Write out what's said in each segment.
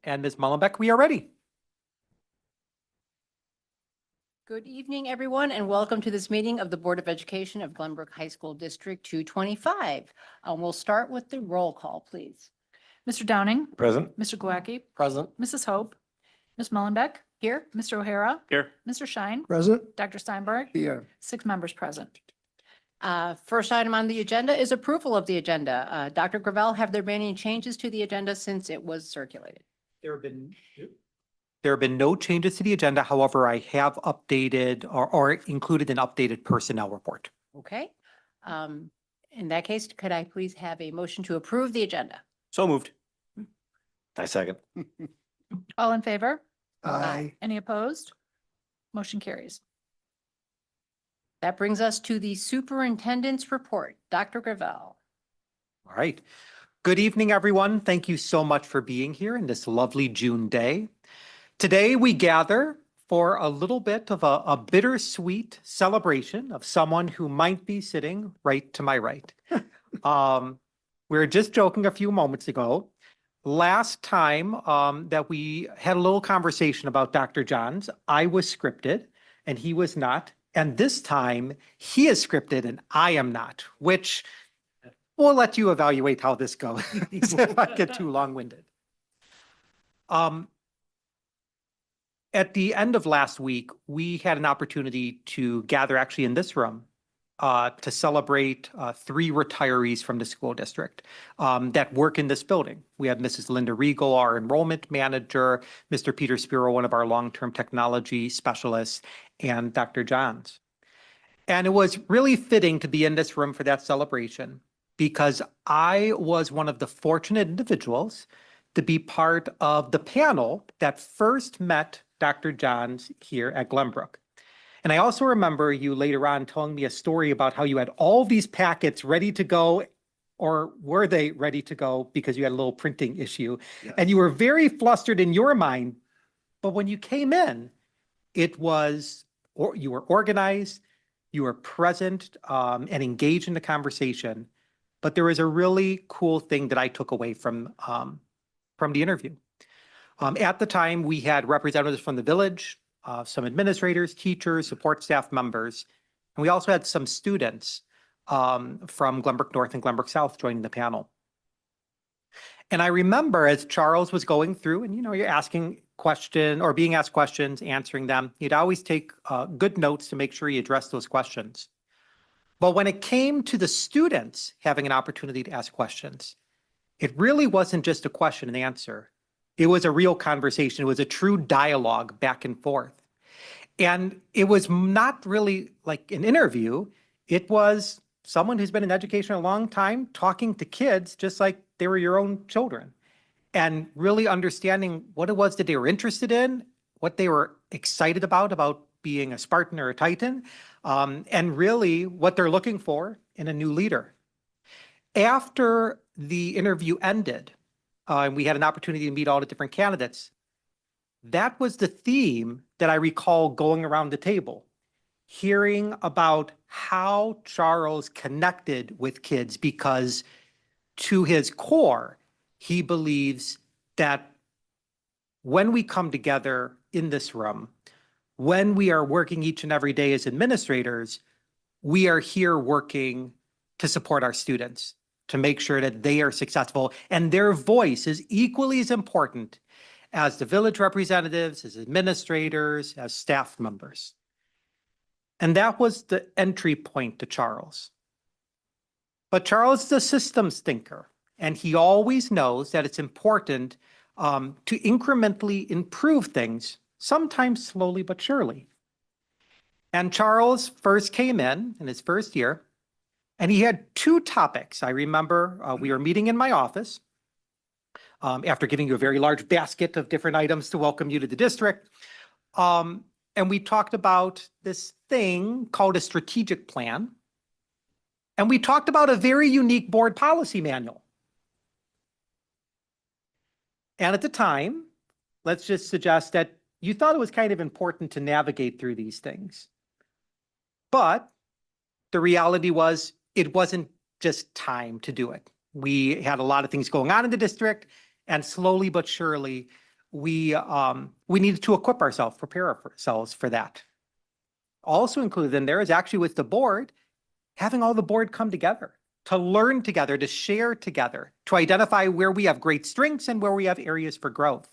And Ms. Mullenbeck, we are ready. Good evening, everyone, and welcome to this meeting of the Board of Education of Glenbrook High School District 225. We'll start with the roll call, please. Mr. Downing, Present. Mr. Guwacki, Present. Mrs. Hope, Ms. Mullenbeck, Here, Mr. O'Hara, Here. Mr. Schein, Present. Dr. Steinberg, Here. 6 members present. first item on the agenda is approval of the agenda. Dr. Gravel, have there been any changes to the agenda since it was circulated? There have been no changes to the agenda. However, I have updated or included an updated personnel report. Okay. In that case, could I please have a motion to approve the agenda? So moved. I second. All in favor? Aye. Any opposed? Motion carries. That brings us to the superintendent's report. Dr. Gravel. All right. Good evening, everyone. Thank you so much for being here in this lovely June day. Today, we gather for a little bit of a bittersweet celebration of someone who might be sitting right to my right. We were just joking a few moments ago. Last time that we had a little conversation about Dr. Johns, I was scripted and he was not. And this time he is scripted and I am not, which we'll let you evaluate how this goes if I get too long-winded. At the end of last week, we had an opportunity to gather actually in this room to celebrate 3 retirees from the school district that work in this building. We have Mrs. Linda Regal, our enrollment manager, Mr. Peter Spiro, one of our long-term technology specialists, and Dr. Johns. And it was really fitting to be in this room for that celebration because I was one of the fortunate individuals to be part of the panel that first met Dr. Johns here at Glenbrook. And I also remember you later on telling me a story about how you had all these packets ready to go, or were they ready to go because you had a little printing issue? Yes. And you were very flustered in your mind. But when you came in, it was, or you were organized, you were present and engaged in the conversation. But there was a really cool thing that I took away from the interview. At the time, we had representatives from the village, some administrators, teachers, support staff members, and we also had some students from Glenbrook North and Glenbrook South joining the panel. And I remember as Charles was going through and, you're asking questions or being asked questions, answering them, he'd always take good notes to make sure he addressed those questions. But when it came to the students having an opportunity to ask questions, it really wasn't just a question and answer. It was a real conversation. It was a true dialogue back and forth. And it was not really like an interview. It was someone who's been in education a long time talking to kids just like they were your own children and really understanding what it was that they were interested in, what they were excited about being a Spartan or a Titan, and really what they're looking for in a new leader. After the interview ended, and we had an opportunity to meet all the different candidates, that was the theme that I recall going around the table, hearing about how Charles connected with kids, because to his core, he believes that when we come together in this room, when we are working each and every day as administrators, we are here working to support our students, to make sure that they are successful, and their voice is equally as important as the village representatives, as administrators, as staff members. And that was the entry point to Charles. But Charles is a systems thinker, and he always knows that it's important to incrementally improve things, sometimes slowly but surely. And Charles first came in his first year, and he had 2 topics. I remember we were meeting in my office after giving you a very large basket of different items to welcome you to the district. And we talked about this thing called a strategic plan. And we talked about a very unique board policy manual. And at the time, let's just suggest that you thought it was kind of important to navigate through these things. But the reality was it wasn't just time to do it. We had a lot of things going on in the district, and slowly but surely, we needed to equip ourselves, prepare ourselves for that. Also included in there is actually with the board, having all the board come together, to learn together, to share together, to identify where we have great strengths and where we have areas for growth.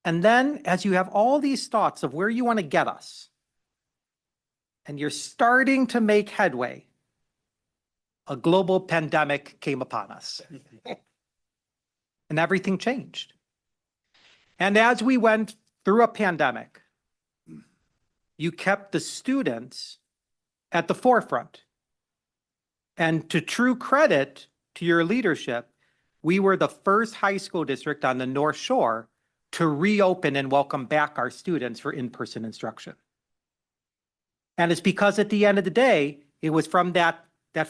And then as you have all these thoughts of where you want to get us, and you're starting to make headway, a global pandemic came upon us. And everything changed. And as we went through a pandemic, you kept the students at the forefront. And to true credit to your leadership, we were the first high school district on the North Shore to reopen and welcome back our students for in-person instruction. And it's because at the end of the day, it was from that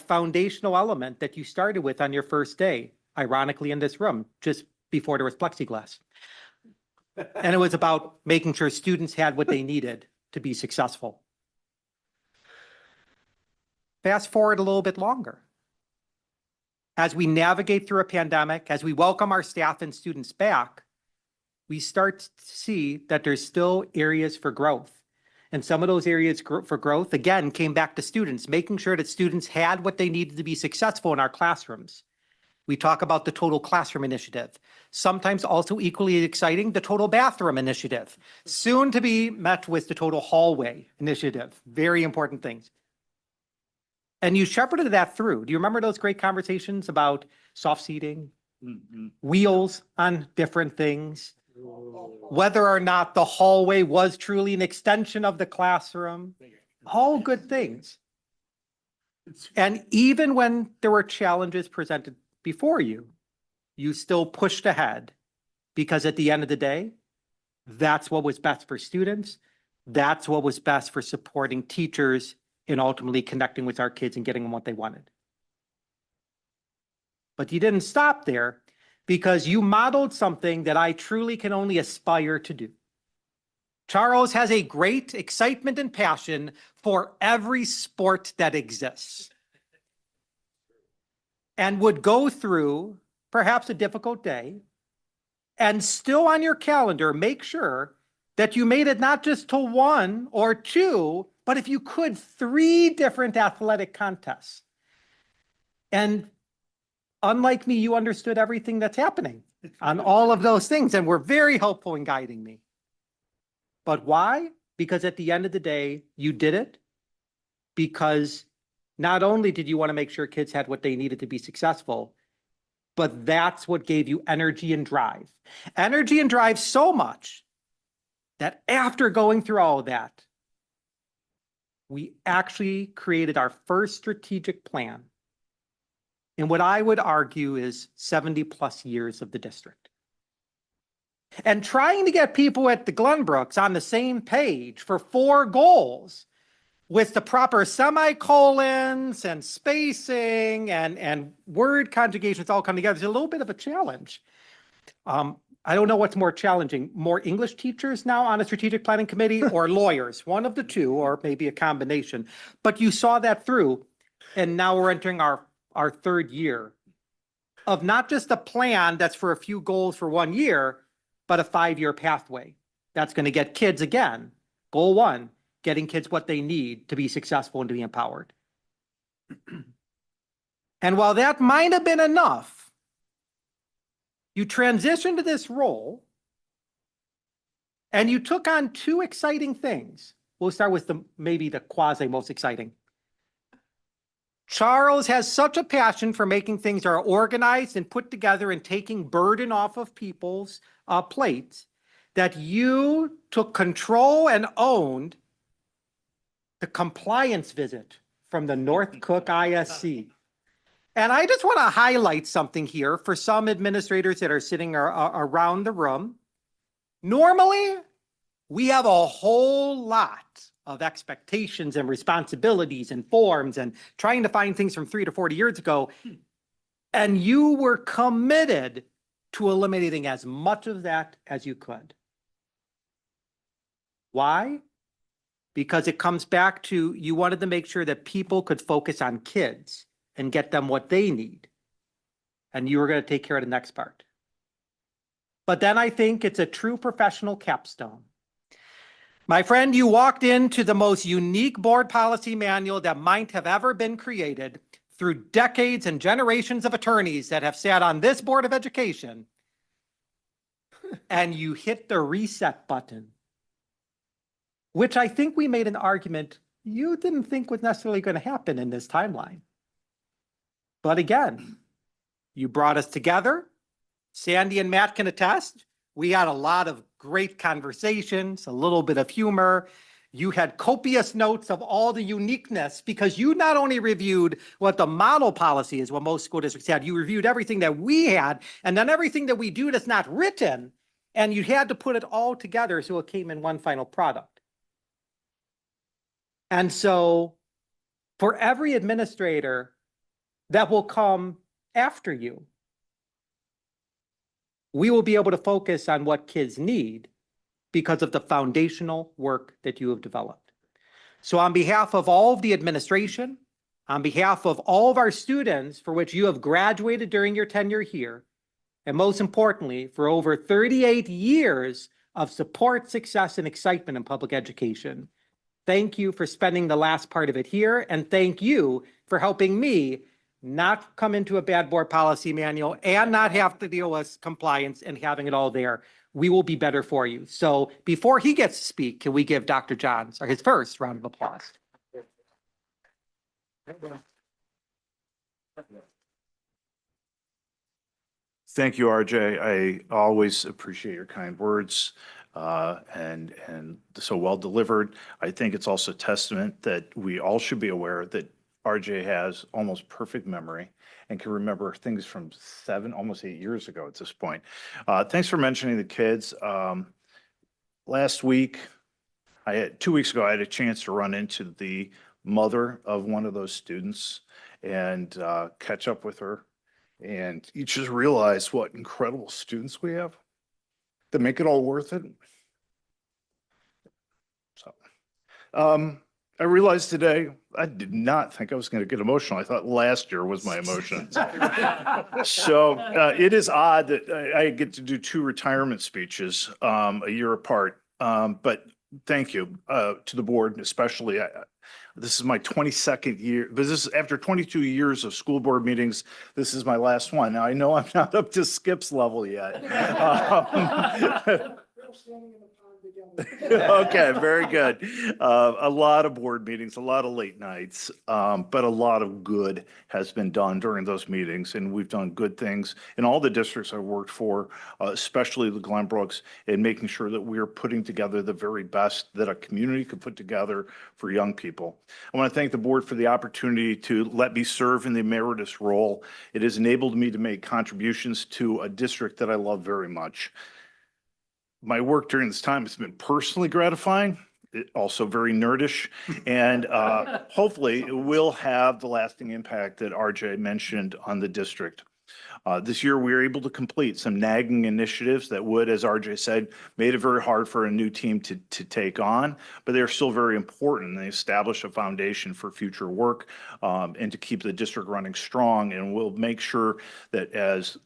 foundational element that you started with on your first day, ironically in this room, just before there was plexiglass. And it was about making sure students had what they needed to be successful. Fast forward a little bit longer. As we navigate through a pandemic, as we welcome our staff and students back, we start to see that there's still areas for growth. And some of those areas for growth, again, came back to students, making sure that students had what they needed to be successful in our classrooms. We talk about the Total Classroom Initiative. Sometimes also equally exciting, the Total Bathroom Initiative. Soon to be met with the Total Hallway Initiative. Very important things. And you shepherded that through. Do you remember those great conversations about soft seating, wheels on different things, whether or not the hallway was truly an extension of the classroom? All good things. And even when there were challenges presented before you, you still pushed ahead, because at the end of the day, that's what was best for students. That's what was best for supporting teachers in ultimately connecting with our kids and getting them what they wanted. But you didn't stop there, because you modeled something that I truly can only aspire to do. Charles has a great excitement and passion for every sport that exists, and would go through perhaps a difficult day and still on your calendar make sure that you made it not just to one or two, but if you could, 3 different athletic contests. And unlike me, you understood everything that's happening on all of those things and were very helpful in guiding me. But why? Because at the end of the day, you did it because not only did you want to make sure kids had what they needed to be successful, but that's what gave you energy and drive. Energy and drive so much that after going through all of that, we actually created our first strategic plan in what I would argue is 70+ years of the district. And trying to get people at the Glenbrooks on the same page for 4 goals with the proper semicolons and spacing and word conjugations all come together is a little bit of a challenge. I don't know what's more challenging, more English teachers now on a strategic planning committee or lawyers, one of the two, or maybe a combination. But you saw that through, and now we're entering our 3rd year of not just a plan that's for a few goals for 1 year, but a 5-year pathway that's going to get kids, again, goal 1, getting kids what they need to be successful and to be empowered. And while that might have been enough, you transitioned to this role and you took on 2 exciting things. We'll start with maybe the quasi most exciting. Charles has such a passion for making things that are organized and put together and taking burden off of people's plates that you took control and owned the compliance visit from the North Cook ISC. And I just want to highlight something here for some administrators that are sitting around the room. Normally, we have a whole lot of expectations and responsibilities and forms and trying to find things from 3 to 40 years ago. And you were committed to eliminating as much of that as you could. Why? Because it comes back to you wanted to make sure that people could focus on kids and get them what they need. And you were going to take care of the next part. but then I think it's a true professional capstone. My friend, you walked into the most unique board policy manual that might have ever been created through decades and generations of attorneys that have sat on this Board of Education, and you hit the reset button, which I think we made an argument you didn't think was necessarily going to happen in this timeline. But again, you brought us together. Sandy and Matt can attest. We had a lot of great conversations, a little bit of humor. You had copious notes of all the uniqueness because you not only reviewed what the model policy is, what most school districts had, you reviewed everything that we had, and then everything that we do that's not written, and you had to put it all together so it came in one final product. And so for every administrator that will come after you, we will be able to focus on what kids need because of the foundational work that you have developed. So on behalf of all of the administration, on behalf of all of our students for which you have graduated during your tenure here, and most importantly, for over 38 years of support, success, and excitement in public education, thank you for spending the last part of it here, and thank you for helping me not come into a bad board policy manual and not have to deal with compliance and having it all there. We will be better for you. So before he gets to speak, can we give Dr. Johns his first round of applause? Thank you, RJ. I always appreciate your kind words and so well delivered. I think it's also testament that we all should be aware that RJ has almost perfect memory and can remember things from almost 8 years ago at this point. Thanks for mentioning the kids. Last week, 2 weeks ago, I had a chance to run into the mother of one of those students and catch up with her. And you just realize what incredible students we have that make it all worth it. So, I realized today, I did not think I was going to get emotional. I thought last year was my emotion. So it is odd that I get to do 2 retirement speeches a year apart. But thank you to the board, especially. This is my 22nd year, but this is after 22 years of school board meetings. This is my last one. Now I know I'm not up to Skip's level yet. Okay, very good. A lot of board meetings, a lot of late nights, but a lot of good has been done during those meetings, and we've done good things in all the districts I worked for, especially the Glenbrooks, in making sure that we are putting together the very best that a community could put together for young people. I want to thank the board for the opportunity to let me serve in the emeritus role. It has enabled me to make contributions to a district that I love very much. My work during this time has been personally gratifying, also very nerdish, and hopefully it will have the lasting impact that RJ mentioned on the district. This year, we were able to complete some nagging initiatives that would, as RJ said, made it very hard for a new team to take on, but they're still very important. They establish a foundation for future work and to keep the district running strong, and we'll make sure that as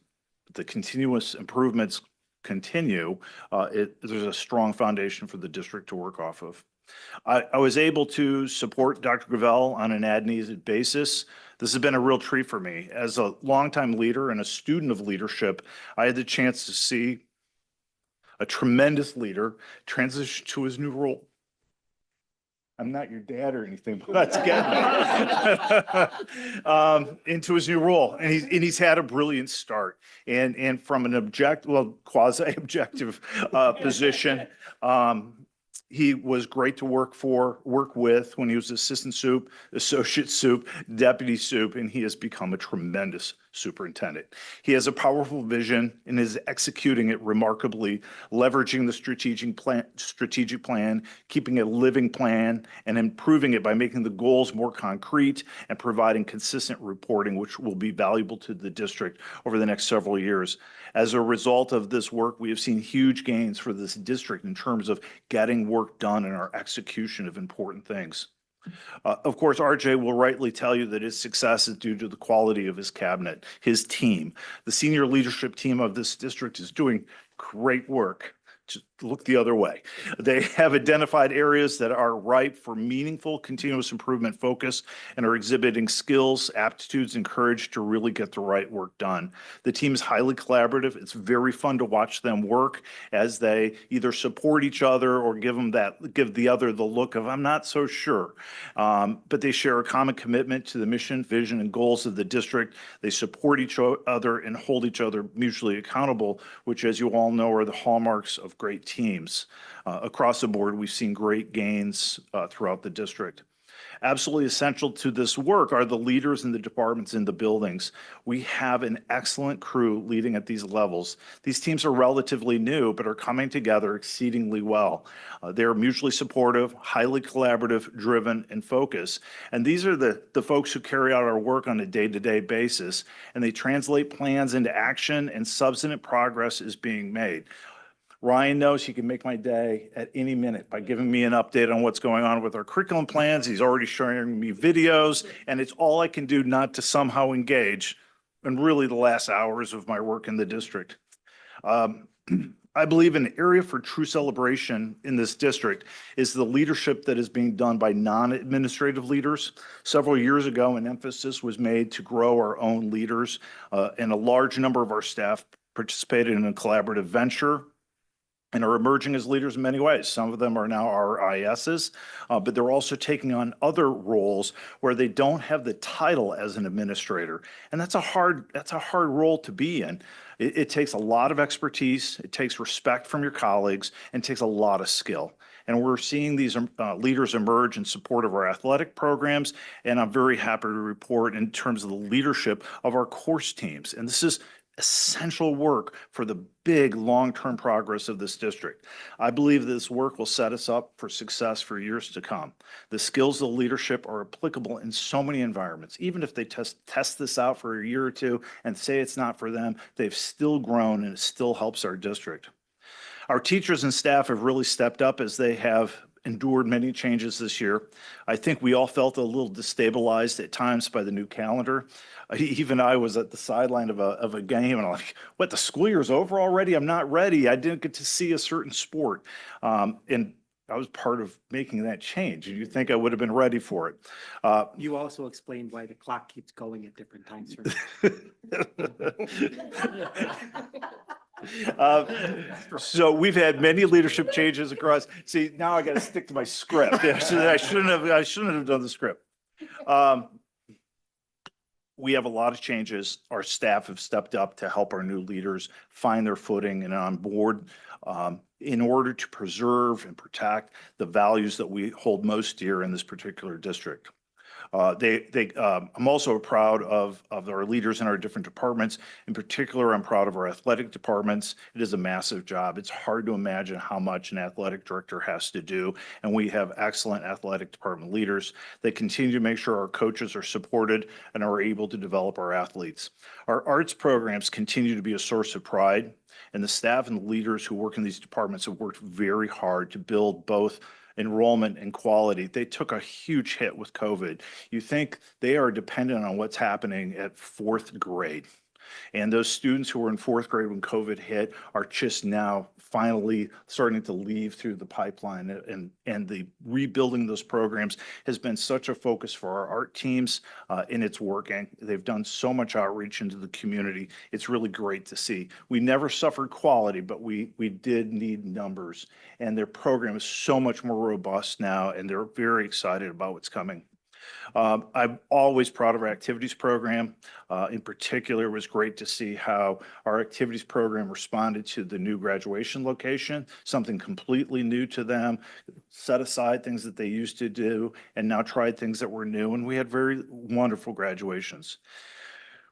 the continuous improvements continue, there's a strong foundation for the district to work off of. I was able to support Dr. Gravel on an as-needed basis. This has been a real treat for me. As a longtime leader and a student of leadership, I had the chance to see a tremendous leader transition to his new role. I'm not your dad or anything, but that's getting into his new role, and he's had a brilliant start. And from an quasi-objective position, he was great to work with when he was assistant soup, associate soup, deputy soup, and he has become a tremendous superintendent. He has a powerful vision and is executing it remarkably, leveraging the strategic plan, keeping a living plan, and improving it by making the goals more concrete and providing consistent reporting, which will be valuable to the district over the next several years. As a result of this work, we have seen huge gains for this district in terms of getting work done and our execution of important things. Of course, RJ will rightly tell you that his success is due to the quality of his cabinet, his team. The senior leadership team of this district is doing Great work. Just look the other way. They have identified areas that are ripe for meaningful continuous improvement focus and are exhibiting skills, aptitudes, and courage to really get the right work done. The team is highly collaborative. It's very fun to watch them work as they either support each other or give the other the look of, I'm not so sure. But they share a common commitment to the mission, vision, and goals of the district. They support each other and hold each other mutually accountable, which, as you all know, are the hallmarks of great teams. Across the board, we've seen great gains throughout the district. Absolutely essential to this work are the leaders in the departments in the buildings. We have an excellent crew leading at these levels. These teams are relatively new, but are coming together exceedingly well. They're mutually supportive, highly collaborative, driven, and focused. And these are the folks who carry out our work on a day-to-day basis, and they translate plans into action, and substantive progress is being made. Ryan knows he can make my day at any minute by giving me an update on what's going on with our curriculum plans. He's already showing me videos, and it's all I can do not to somehow engage in really the last hours of my work in the district. I believe an area for true celebration in this district is the leadership that is being done by non-administrative leaders. Several years ago, an emphasis was made to grow our own leaders, and a large number of our staff participated in a collaborative venture and are emerging as leaders in many ways. Some of them are now our ISs, but they're also taking on other roles where they don't have the title as an administrator. And that's a hard role to be in. It takes a lot of expertise, it takes respect from your colleagues, and it takes a lot of skill. And we're seeing these leaders emerge in support of our athletic programs, and I'm very happy to report in terms of the leadership of our course teams. And this is essential work for the big long-term progress of this district. I believe this work will set us up for success for years to come. The skills of leadership are applicable in so many environments. Even if they test this out for a year or two and say it's not for them, they've still grown and it still helps our district. Our teachers and staff have really stepped up as they have endured many changes this year. I think we all felt a little destabilized at times by the new calendar. Even I was at the sideline of a game and I'm like, what, the school year's over already? I'm not ready. I didn't get to see a certain sport. And I was part of making that change. And you think I would have been ready for it. You also explained why the clock keeps going at different times. So we've had many leadership changes across. See, now I got to stick to my script. I shouldn't have done the script. We have a lot of changes. Our staff have stepped up to help our new leaders find their footing and on board in order to preserve and protect the values that we hold most dear in this particular district. I'm also proud of our leaders in our different departments. In particular, I'm proud of our athletic departments. It is a massive job. It's hard to imagine how much an athletic director has to do, and we have excellent athletic department leaders. They continue to make sure our coaches are supported and are able to develop our athletes. Our arts programs continue to be a source of pride, and the staff and the leaders who work in these departments have worked very hard to build both enrollment and quality. They took a huge hit with COVID. You think they are dependent on what's happening at fourth grade. And those students who were in fourth grade when COVID hit are just now finally starting to leave through the pipeline, and the rebuilding those programs has been such a focus for our art teams, and it's working. They've done so much outreach into the community. It's really great to see. We never suffered quality, but we did need numbers, and their program is so much more robust now, and they're very excited about what's coming. I'm always proud of our activities program. In particular, it was great to see how our activities program responded to the new graduation location, something completely new to them, set aside things that they used to do, and now tried things that were new, and we had very wonderful graduations.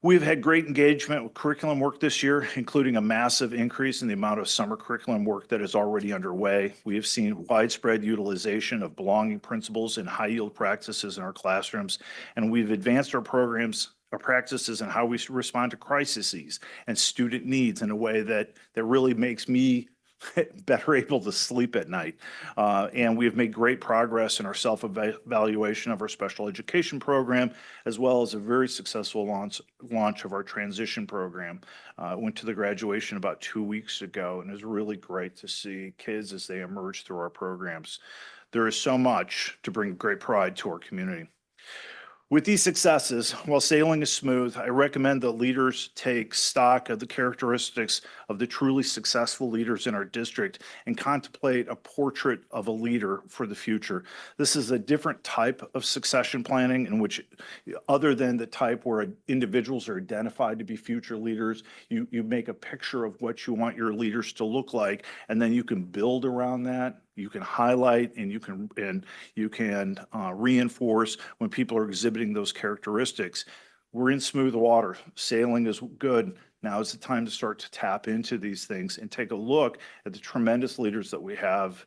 We've had great engagement with curriculum work this year, including a massive increase in the amount of summer curriculum work that is already underway. We have seen widespread utilization of belonging principles and high yield practices in our classrooms, and we've advanced our programs, our practices, and how we respond to crises and student needs in a way that really makes me better able to sleep at night. And we have made great progress in our self-evaluation of our special education program, as well as a very successful launch of our transition program. Went to the graduation about 2 weeks ago, and it was really great to see kids as they emerge through our programs. There is so much to bring great pride to our community. With these successes, while sailing is smooth, I recommend that leaders take stock of the characteristics of the truly successful leaders in our district and contemplate a portrait of a leader for the future. This is a different type of succession planning in which, other than the type where individuals are identified to be future leaders, you make a picture of what you want your leaders to look like, and then you can build around that. You can highlight and you can reinforce when people are exhibiting those characteristics. We're in smooth water. Sailing is good. Now is the time to start to tap into these things and take a look at the tremendous leaders that we have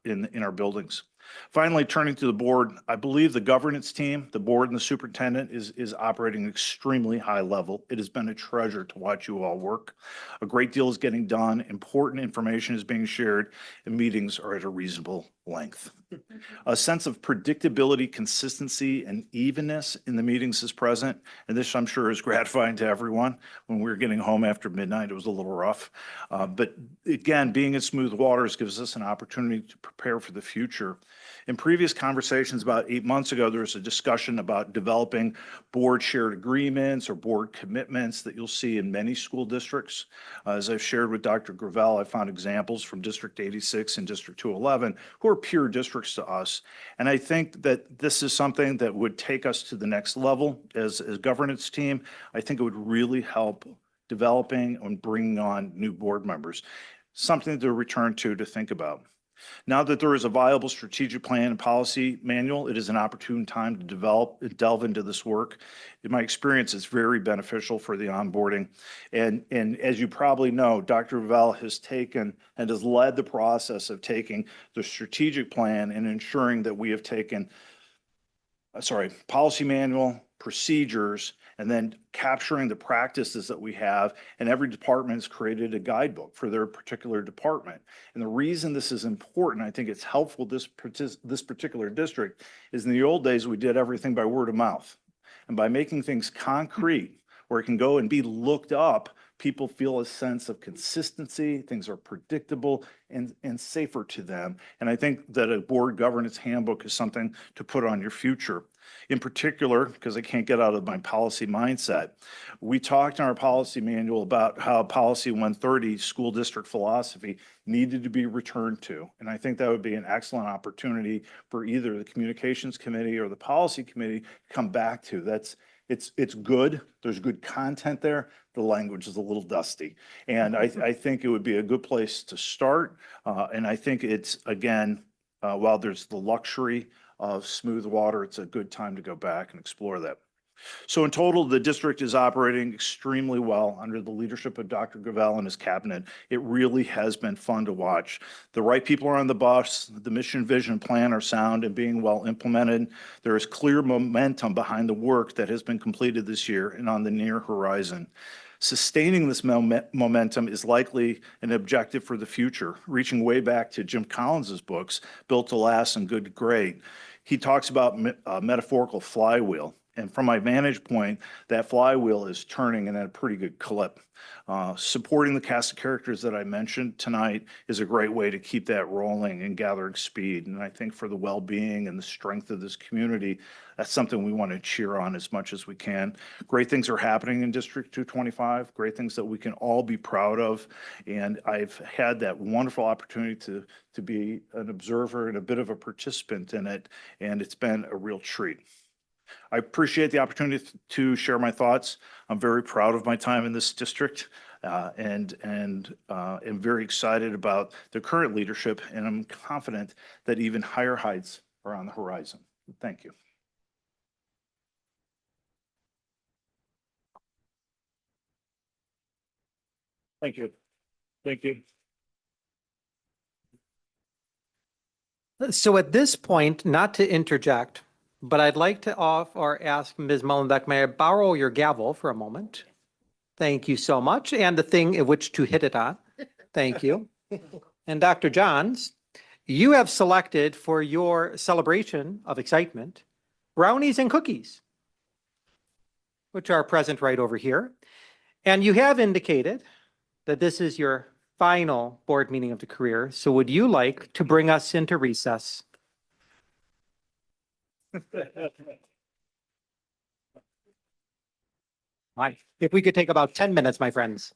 in our buildings. Finally, turning to the board, I believe the governance team, the board and the superintendent is operating at extremely high level. It has been a treasure to watch you all work. A great deal is getting done. Important information is being shared, and meetings are at a reasonable length. A sense of predictability, consistency, and evenness in the meetings is present, and this, I'm sure, is gratifying to everyone. When we were getting home after midnight, it was a little rough. But again, being in smooth waters gives us an opportunity to prepare for the future. In previous conversations about 8 months ago, there was a discussion about developing board shared agreements or board commitments that you'll see in many school districts. As I've shared with Dr. Gravel, I found examples from District 86 and District 211 who are peer districts to us. And I think that this is something that would take us to the next level as a governance team. I think it would really help developing and bringing on new board members. Something to return to think about. Now that there is a viable strategic plan and policy manual, it is an opportune time to delve into this work. In my experience, it's very beneficial for the onboarding. And as you probably know, Dr. Gravel has taken and has led the process of taking the strategic plan and ensuring that we have taken, policy manual, procedures, and then capturing the practices that we have, and every department has created a guidebook for their particular department. And the reason this is important, I think it's helpful this particular district, is in the old days, we did everything by word of mouth. And by making things concrete, where it can go and be looked up, people feel a sense of consistency, things are predictable and safer to them. And I think that a board governance handbook is something to put on your future. In particular, because I can't get out of my policy mindset, we talked in our policy manual about how policy 130, school district philosophy, needed to be returned to. And I think that would be an excellent opportunity for either the communications committee or the policy committee to come back to. It's good. There's good content there. The language is a little dusty. And I think it would be a good place to start. And I think it's, again, while there's the luxury of smooth water, it's a good time to go back and explore that. So in total, the district is operating extremely well under the leadership of Dr. Gravel and his cabinet. It really has been fun to watch. The right people are on the bus. The mission, vision, plan are sound and being well implemented. There is clear momentum behind the work that has been completed this year and on the near horizon. Sustaining this momentum is likely an objective for the future, reaching way back to Jim Collins's books, Built to Last and Good to Great. He talks about a metaphorical flywheel. And from my vantage point, that flywheel is turning and at a pretty good clip. Supporting the cast of characters that I mentioned tonight is a great way to keep that rolling and gathering speed. And I think for the well-being and the strength of this community, that's something we want to cheer on as much as we can. Great things are happening in District 225, great things that we can all be proud of. And I've had that wonderful opportunity to be an observer and a bit of a participant in it. And it's been a real treat. I appreciate the opportunity to share my thoughts. I'm very proud of my time in this district and am very excited about the current leadership, and I'm confident that even higher heights are on the horizon. Thank you. Thank you. Thank you. So at this point, not to interject, but I'd like to ask Ms. Mullenbeck, may I borrow your gavel for a moment? Thank you so much. And the thing at which to hit it on. Thank you. And Dr. Johns, you have selected for your celebration of excitement brownies and cookies, which are present right over here. And you have indicated that this is your final board meeting of the career. So would you like to bring us into recess? Right. If we could take about 10 minutes, my friends.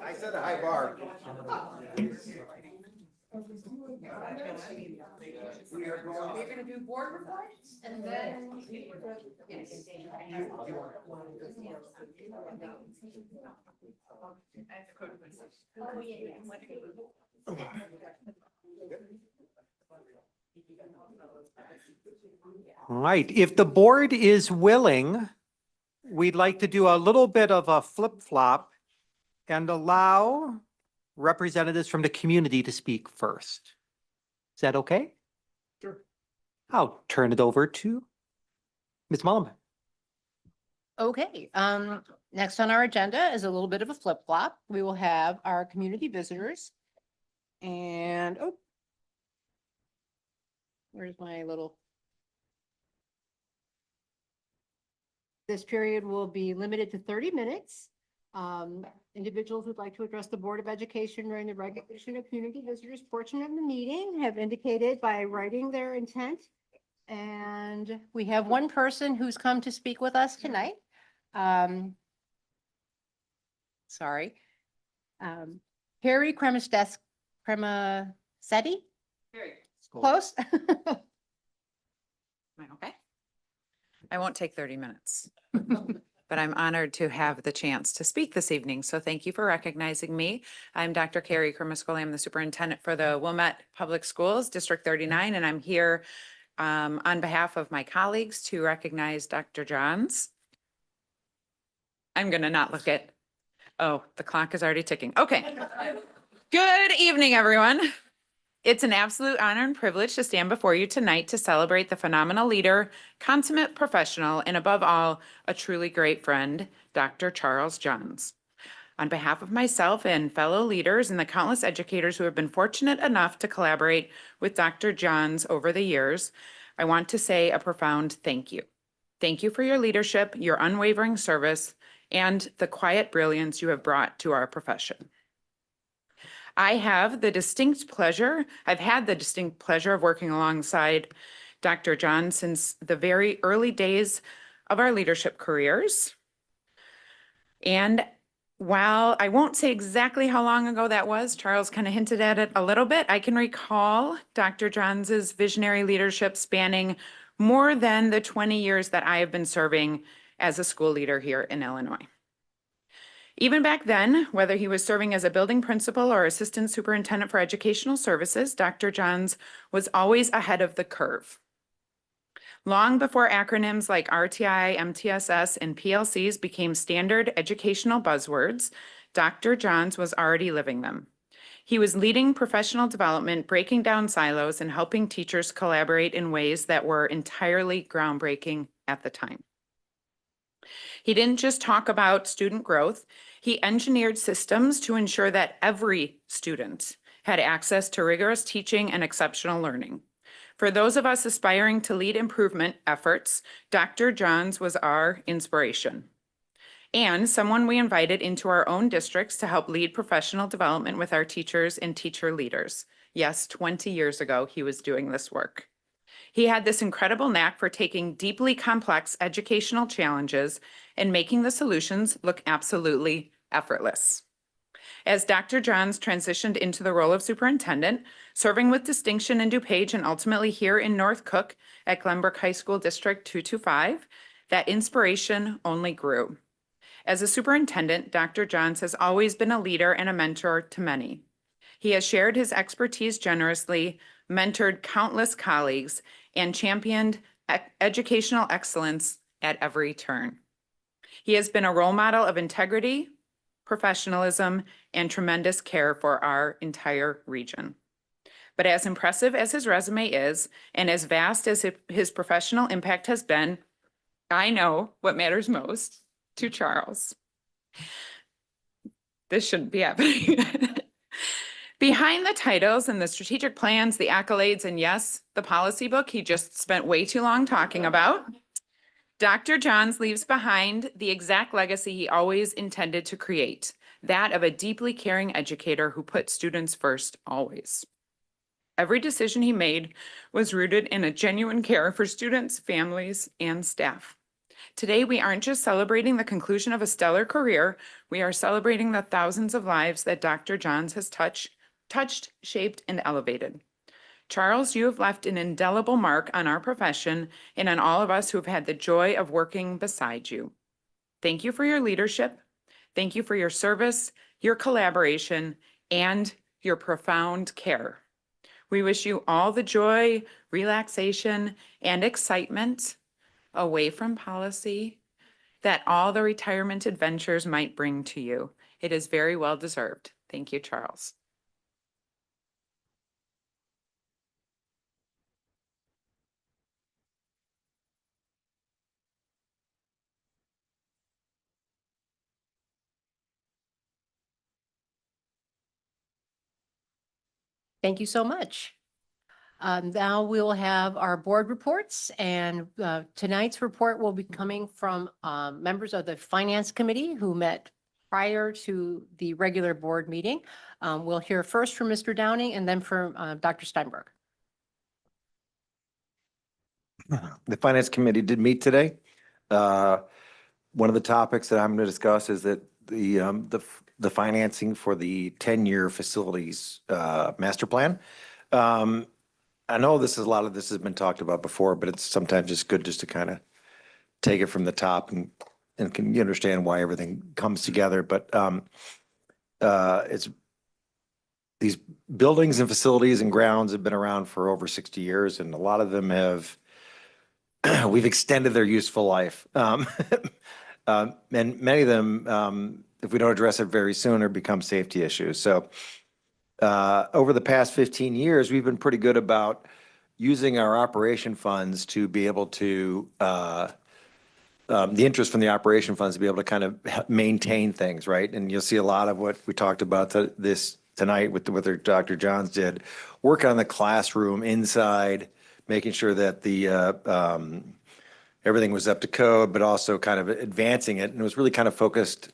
I set a high bar. We're gonna do board reports and then. All right, if the board is willing, we'd like to do a little bit of a flip-flop and allow representatives from the community to speak first. Is that okay? Sure. I'll turn it over to Ms. Mullenbeck. Okay, next on our agenda is a little bit of a flip-flop. We will have our community visitors. And, oh. Where's my little? This period will be limited to 30 minutes. Individuals who'd like to address the Board of Education during the recognition of community visitors portion of the meeting have indicated by writing their intent. And we have one person who's come to speak with us tonight. Sorry. Harry Kremasetti? Close? Am I okay? I won't take 30 minutes, but I'm honored to have the chance to speak this evening. So thank you for recognizing me. I'm Dr. Carrie Kremasetti. I'm the superintendent for the Wilmette Public Schools, District 39, and I'm here on behalf of my colleagues to recognize Dr. Johns. I'm going to not look at, oh, the clock is already ticking. Okay. Good evening, everyone. It's an absolute honor and privilege to stand before you tonight to celebrate the phenomenal leader, consummate professional, and above all, a truly great friend, Dr. Charles Johns. On behalf of myself and fellow leaders and the countless educators who have been fortunate enough to collaborate with Dr. Johns over the years, I want to say a profound thank you. Thank you for your leadership, your unwavering service, and the quiet brilliance you have brought to our profession. I've had the distinct pleasure of working alongside Dr. Johns since the very early days of our leadership careers. And while I won't say exactly how long ago that was, Charles kind of hinted at it a little bit, I can recall Dr. Johns's visionary leadership spanning more than the 20 years that I have been serving as a school leader here in Illinois. Even back then, whether he was serving as a building principal or assistant superintendent for educational services, Dr. Johns was always ahead of the curve. Long before acronyms like RTI, MTSS, and PLCs became standard educational buzzwords, Dr. Johns was already living them. He was leading professional development, breaking down silos, and helping teachers collaborate in ways that were entirely groundbreaking at the time. He didn't just talk about student growth, he engineered systems to ensure that every student had access to rigorous teaching and exceptional learning. For those of us aspiring to lead improvement efforts, Dr. Johns was our inspiration and someone we invited into our own districts to help lead professional development with our teachers and teacher leaders. Yes, 20 years ago, he was doing this work. He had this incredible knack for taking deeply complex educational challenges and making the solutions look absolutely effortless. As Dr. Johns transitioned into the role of superintendent, serving with distinction in DuPage and ultimately here in North Cook at Glenbrook High School District 225, that inspiration only grew. As a superintendent, Dr. Johns has always been a leader and a mentor to many. He has shared his expertise generously, mentored countless colleagues, and championed educational excellence at every turn. He has been a role model of integrity, professionalism, and tremendous care for our entire region. But as impressive as his resume is, and as vast as his professional impact has been, I know what matters most to Charles. This shouldn't be happening. Behind the titles and the strategic plans, the accolades, and yes, the policy book he just spent way too long talking about, Dr. Johns leaves behind the exact legacy he always intended to create, that of a deeply caring educator who put students first always. Every decision he made was rooted in a genuine care for students, families, and staff. Today, we aren't just celebrating the conclusion of a stellar career, we are celebrating the thousands of lives that Dr. Johns has touched, shaped, and elevated. Charles, you have left an indelible mark on our profession and on all of us who have had the joy of working beside you. Thank you for your leadership. Thank you for your service, your collaboration, and your profound care. We wish you all the joy, relaxation, and excitement away from policy that all the retirement adventures might bring to you. It is very well deserved. Thank you, Charles. Thank you so much. Now we will have our board reports, and tonight's report will be coming from members of the Finance Committee who met prior to the regular board meeting. We'll hear first from Mr. Downing and then from Dr. Steinberg. The Finance Committee did meet today. One of the topics that I'm going to discuss is that the financing for the 10-year facilities master plan. I know a lot of this has been talked about before, but it's sometimes just good just to kind of take it from the top and can you understand why everything comes together. But it's these buildings and facilities and grounds have been around for over 60 years, and a lot of them we've extended their useful life. And many of them, if we don't address it very soon, or become safety issues. So over the past 15 years, we've been pretty good about using our operation funds to be able to, the interest from the operation funds to be able to kind of maintain things, right? And you'll see a lot of what we talked about this tonight with what Dr. Johns did, work on the classroom inside, making sure that everything was up to code, but also kind of advancing it. And it was really kind of focused,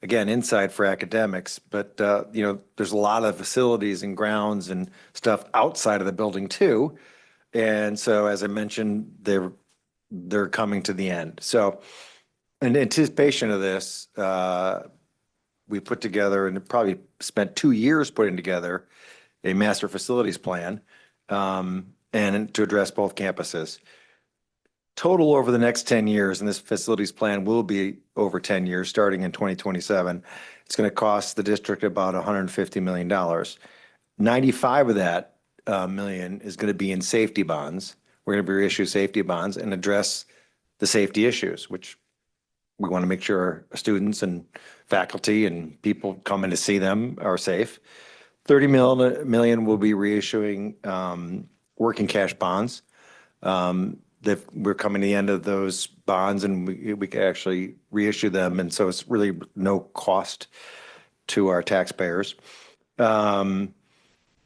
again, inside for academics. But, there's a lot of facilities and grounds and stuff outside of the building too. And so, as I mentioned, they're coming to the end. So in anticipation of this, we put together, and probably spent 2 years putting together, a master facilities plan and to address both campuses. Total over the next 10 years, and this facilities plan will be over 10 years, starting in 2027. It's going to cost the district about $150 million. 95 of that million is going to be in safety bonds. We're going to reissue safety bonds and address the safety issues, which we want to make sure our students and faculty and people coming to see them are safe. 30 million will be reissuing working cash bonds. That we're coming to the end of those bonds, and we can actually reissue them. And so it's really no cost to our taxpayers. And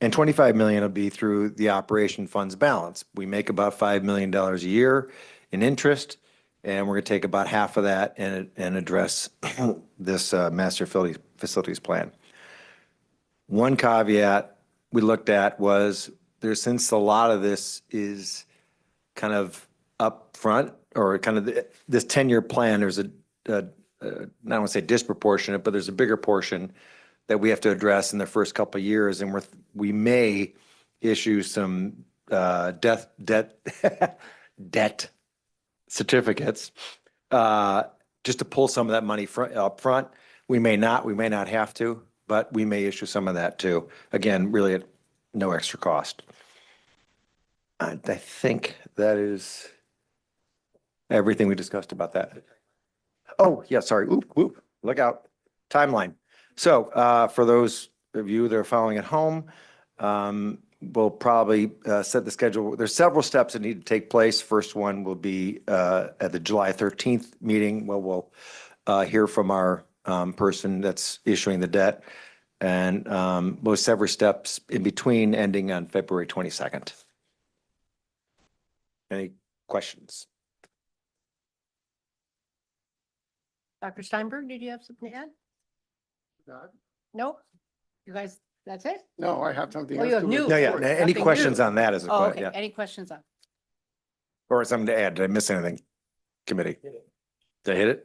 25 million will be through the operation funds balance. We make about $5 million a year in interest, and we're going to take about half of that and address this master facilities plan. One caveat we looked at was since a lot of this is kind of up front, or kind of this 10-year plan, there's I don't want to say disproportionate, but there's a bigger portion that we have to address in the first couple of years. And we may issue some debt certificates just to pull some of that money up front. We may not have to, but we may issue some of that too. Again, really at no extra cost. I think that is everything we discussed about that. Oh, yeah, sorry. Oop, look out. Timeline. So for those of you that are following at home, we'll probably set the schedule. There's several steps that need to take place. First one will be at the July 13th meeting, where we'll hear from our person that's issuing the debt. And most several steps in between ending on February 22nd. Any questions? Dr. Steinberg, did you have something to add? Nope. You guys, that's it? No, I have something Oh, you else have to. new. No, yeah, Nothing any questions new. on that as a Oh, question? okay. Yeah. Any questions on? Or something to add? Did I miss anything? Committee? Did I hit it?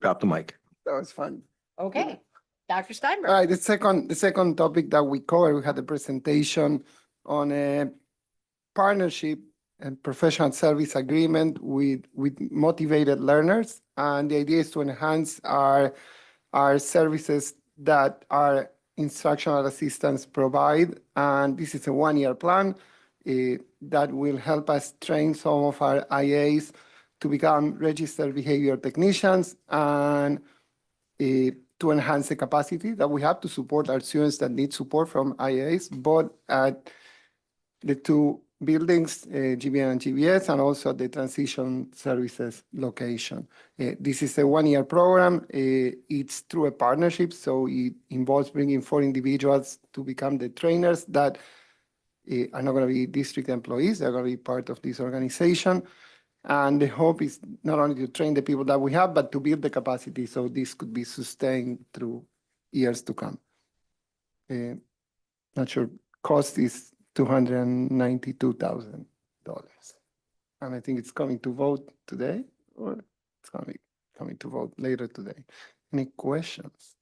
Drop the mic. That was fun. Okay. Dr. Steinberg. All right, the second topic that we covered, we had a presentation on a partnership and professional service agreement with motivated learners. And the idea is to enhance our services that our instructional assistants provide. And this is a one-year plan that will help us train some of our IAs to become registered behavior technicians and to enhance the capacity that we have to support our students that need support from IAs, both at the two buildings, GBN and GBS, and also the transition services location. This is a one-year program. It's through a partnership, so it involves bringing 4 individuals to become the trainers that are not going to be district employees. They're going to be part of this organization. And the hope is not only to train the people that we have, but to build the capacity so this could be sustained through years to come. Not sure, cost is $292,000. And I think it's coming to vote today, or it's coming to vote later today. Any questions?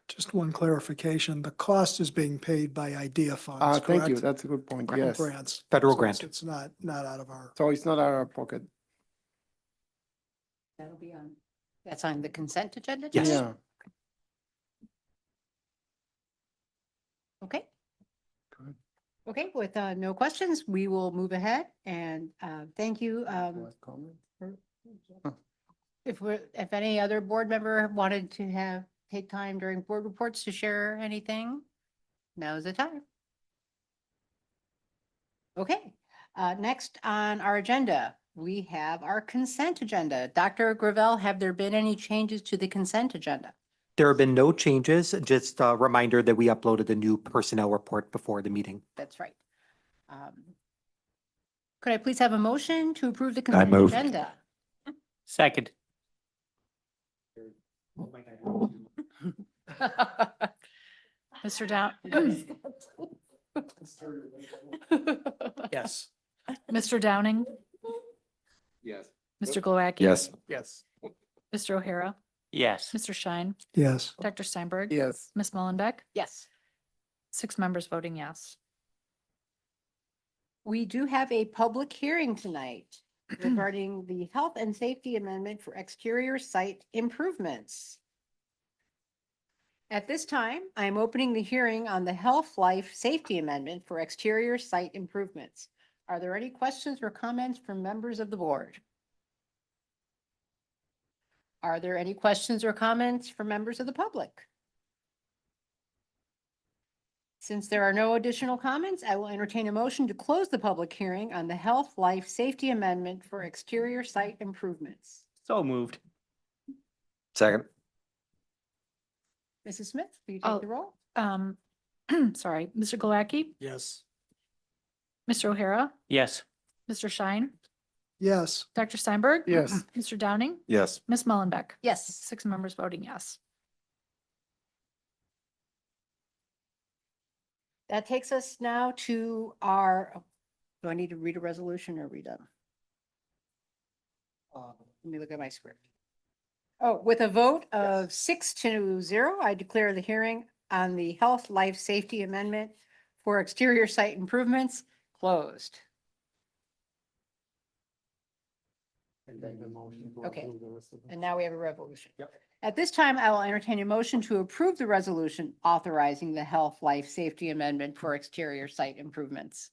Just one clarification, the cost is being paid by IDEA funds, Thank you, correct? that's a good point, Or yes. Grants. Federal So grant. It's not out of our. So it's not out of our pocket. That'll be on, that's on the consent agenda? Yes. tonight? Yeah. Okay. Good. Okay, with no questions, we will move ahead and thank you. If any other board member wanted to take time during board reports to share anything, now's the time. Okay, next on our agenda, we have our consent agenda. Dr. Gravel, have there been any changes to the consent agenda? There have been no changes, just a reminder that we uploaded the new personnel report before the meeting. That's right. Could I please have a motion to approve the consent move. agenda? Second. Mr. Down, Yes. Mr. Downing, Yes. Mr. Glowacki. Yes. Yes. Mr. O'Hara, Yes. Mr. Schein, Yes. Dr. Steinberg. Yes. Ms. Mullenbeck, Yes. 6 members voting yes. We do have a public hearing tonight regarding the health and safety amendment for exterior site improvements. At this time, I am opening the hearing on the health, life, safety amendment for exterior site improvements. Are there any questions or comments from members of the board? Are there any questions or comments from members of the public? Since there are no additional comments, I will entertain a motion to close the public hearing on the health, life, safety amendment for exterior site improvements. So moved. Second. Mrs. Smith, will you Oh. take the roll? Sorry, Mr. Glowacki, Yes. Mr. O'Hara, Yes. Mr. Schein, Yes. Dr. Steinberg. Yes. Mr. Downing, Yes. Ms. Mullenbeck. Yes. 6 members voting yes. That takes us now to our, do I need to read a resolution or read them? Let me look at my script. Oh, with a vote of 6-0, I declare the hearing on the health, life, safety amendment for exterior site improvements closed. Okay. And now we have a resolution. At this time, I will entertain a motion to approve the resolution authorizing the health, life, safety amendment for exterior site improvements.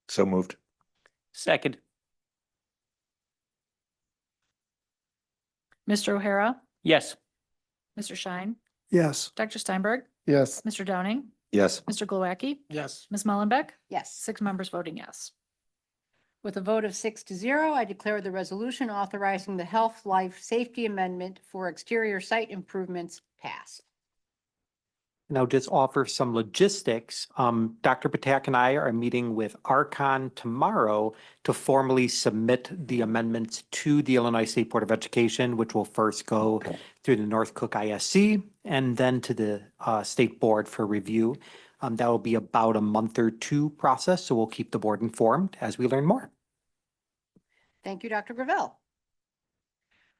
So moved. Second. Mr. O'Hara, Yes. Mr. Schein, Yes. Dr. Steinberg, Yes. Mr. Downing, Yes. Mr. Glowacki, Yes. Ms. Mullenbeck. Yes. 6 members voting yes. With a vote of 6-0, I declare the resolution authorizing the Health Life Safety Amendment for exterior site improvements passed. And I'll just offer some logistics. Dr. Patak and I are meeting with Archon tomorrow to formally submit the amendments to the Illinois State Board of Education, which will first go through the North Cook ISC and then to the State Board for review. That will be about a month or two process, so we'll keep the board informed as we learn more. Thank you, Dr. Gravel.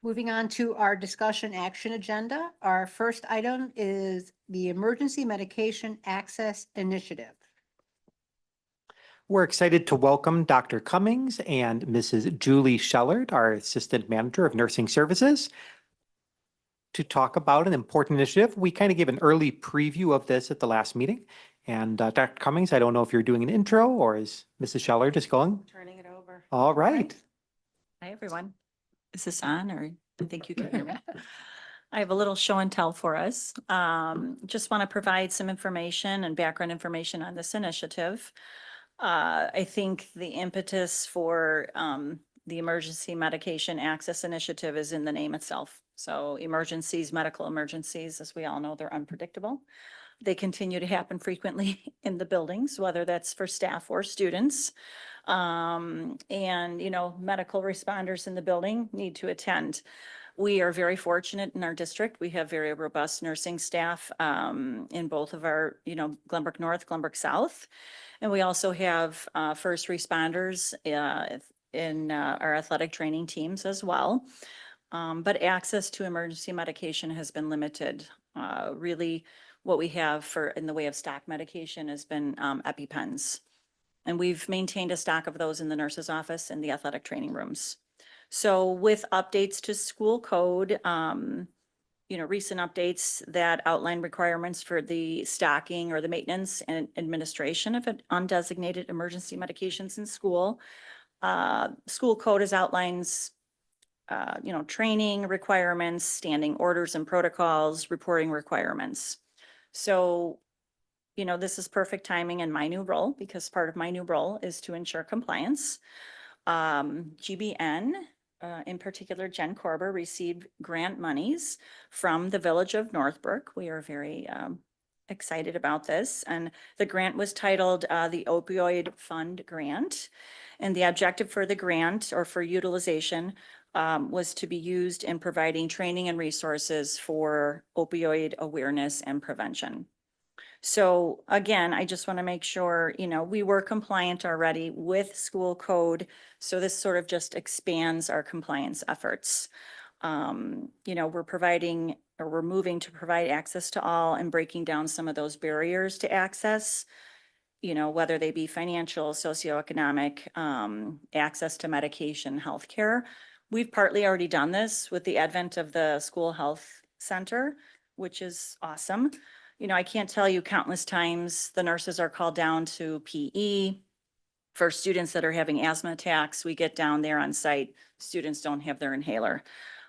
Moving on to our discussion action agenda. Our first item is the Emergency Medication Access Initiative. We're excited to welcome Dr. Cummings and Mrs. Julie Schellert, our Assistant Manager of Nursing Services, to talk about an important initiative. We kind of gave an early preview of this at the last meeting. And Dr. Cummings, I don't know if you're doing an intro or is Mrs. Schellert just going? Turning it over. All right. Hi, everyone. Is this on or I think you can hear me? I have a little show and tell for us. Just want to provide some information and background information on this initiative. I think the impetus for the Emergency Medication Access Initiative is in the name itself. So emergencies, medical emergencies, as we all know, they're unpredictable. They continue to happen frequently in the buildings, whether that's for staff or students. And, you know, medical responders in the building need to attend. We are very fortunate in our district. We have very robust nursing staff in both of our, you know, Glenbrook North, Glenbrook South. And we also have first responders in our athletic training teams as well. But access to emergency medication has been limited. Really, what we have for in the way of stock medication has been EpiPens. And we've maintained a stock of those in the nurse's office and the athletic training rooms. So with updates to school code, you know, recent updates that outline requirements for the stocking or the maintenance and administration of undesignated emergency medications in school. School code outlines, you know, training requirements, standing orders and protocols, reporting requirements. So, you know, this is perfect timing in my new role because part of my new role is to ensure compliance. GBN, in particular, Jen Korber, received grant monies from the Village of Northbrook. We are very excited about this. And the grant was titled the Opioid Fund Grant. And the objective for the grant or for utilization was to be used in providing training and resources for opioid awareness and prevention. So again, I just want to make sure, you know, we were compliant already with school code. So this sort of just expands our compliance efforts. You know, we're moving to provide access to all and breaking down some of those barriers to access, you know, whether they be financial, socioeconomic, access to medication, healthcare. We've partly already done this with the advent of the school health center, which is awesome. You know, I can't tell you countless times the nurses are called down to PE. For students that are having asthma attacks, we get down there on site. Students don't have their inhaler.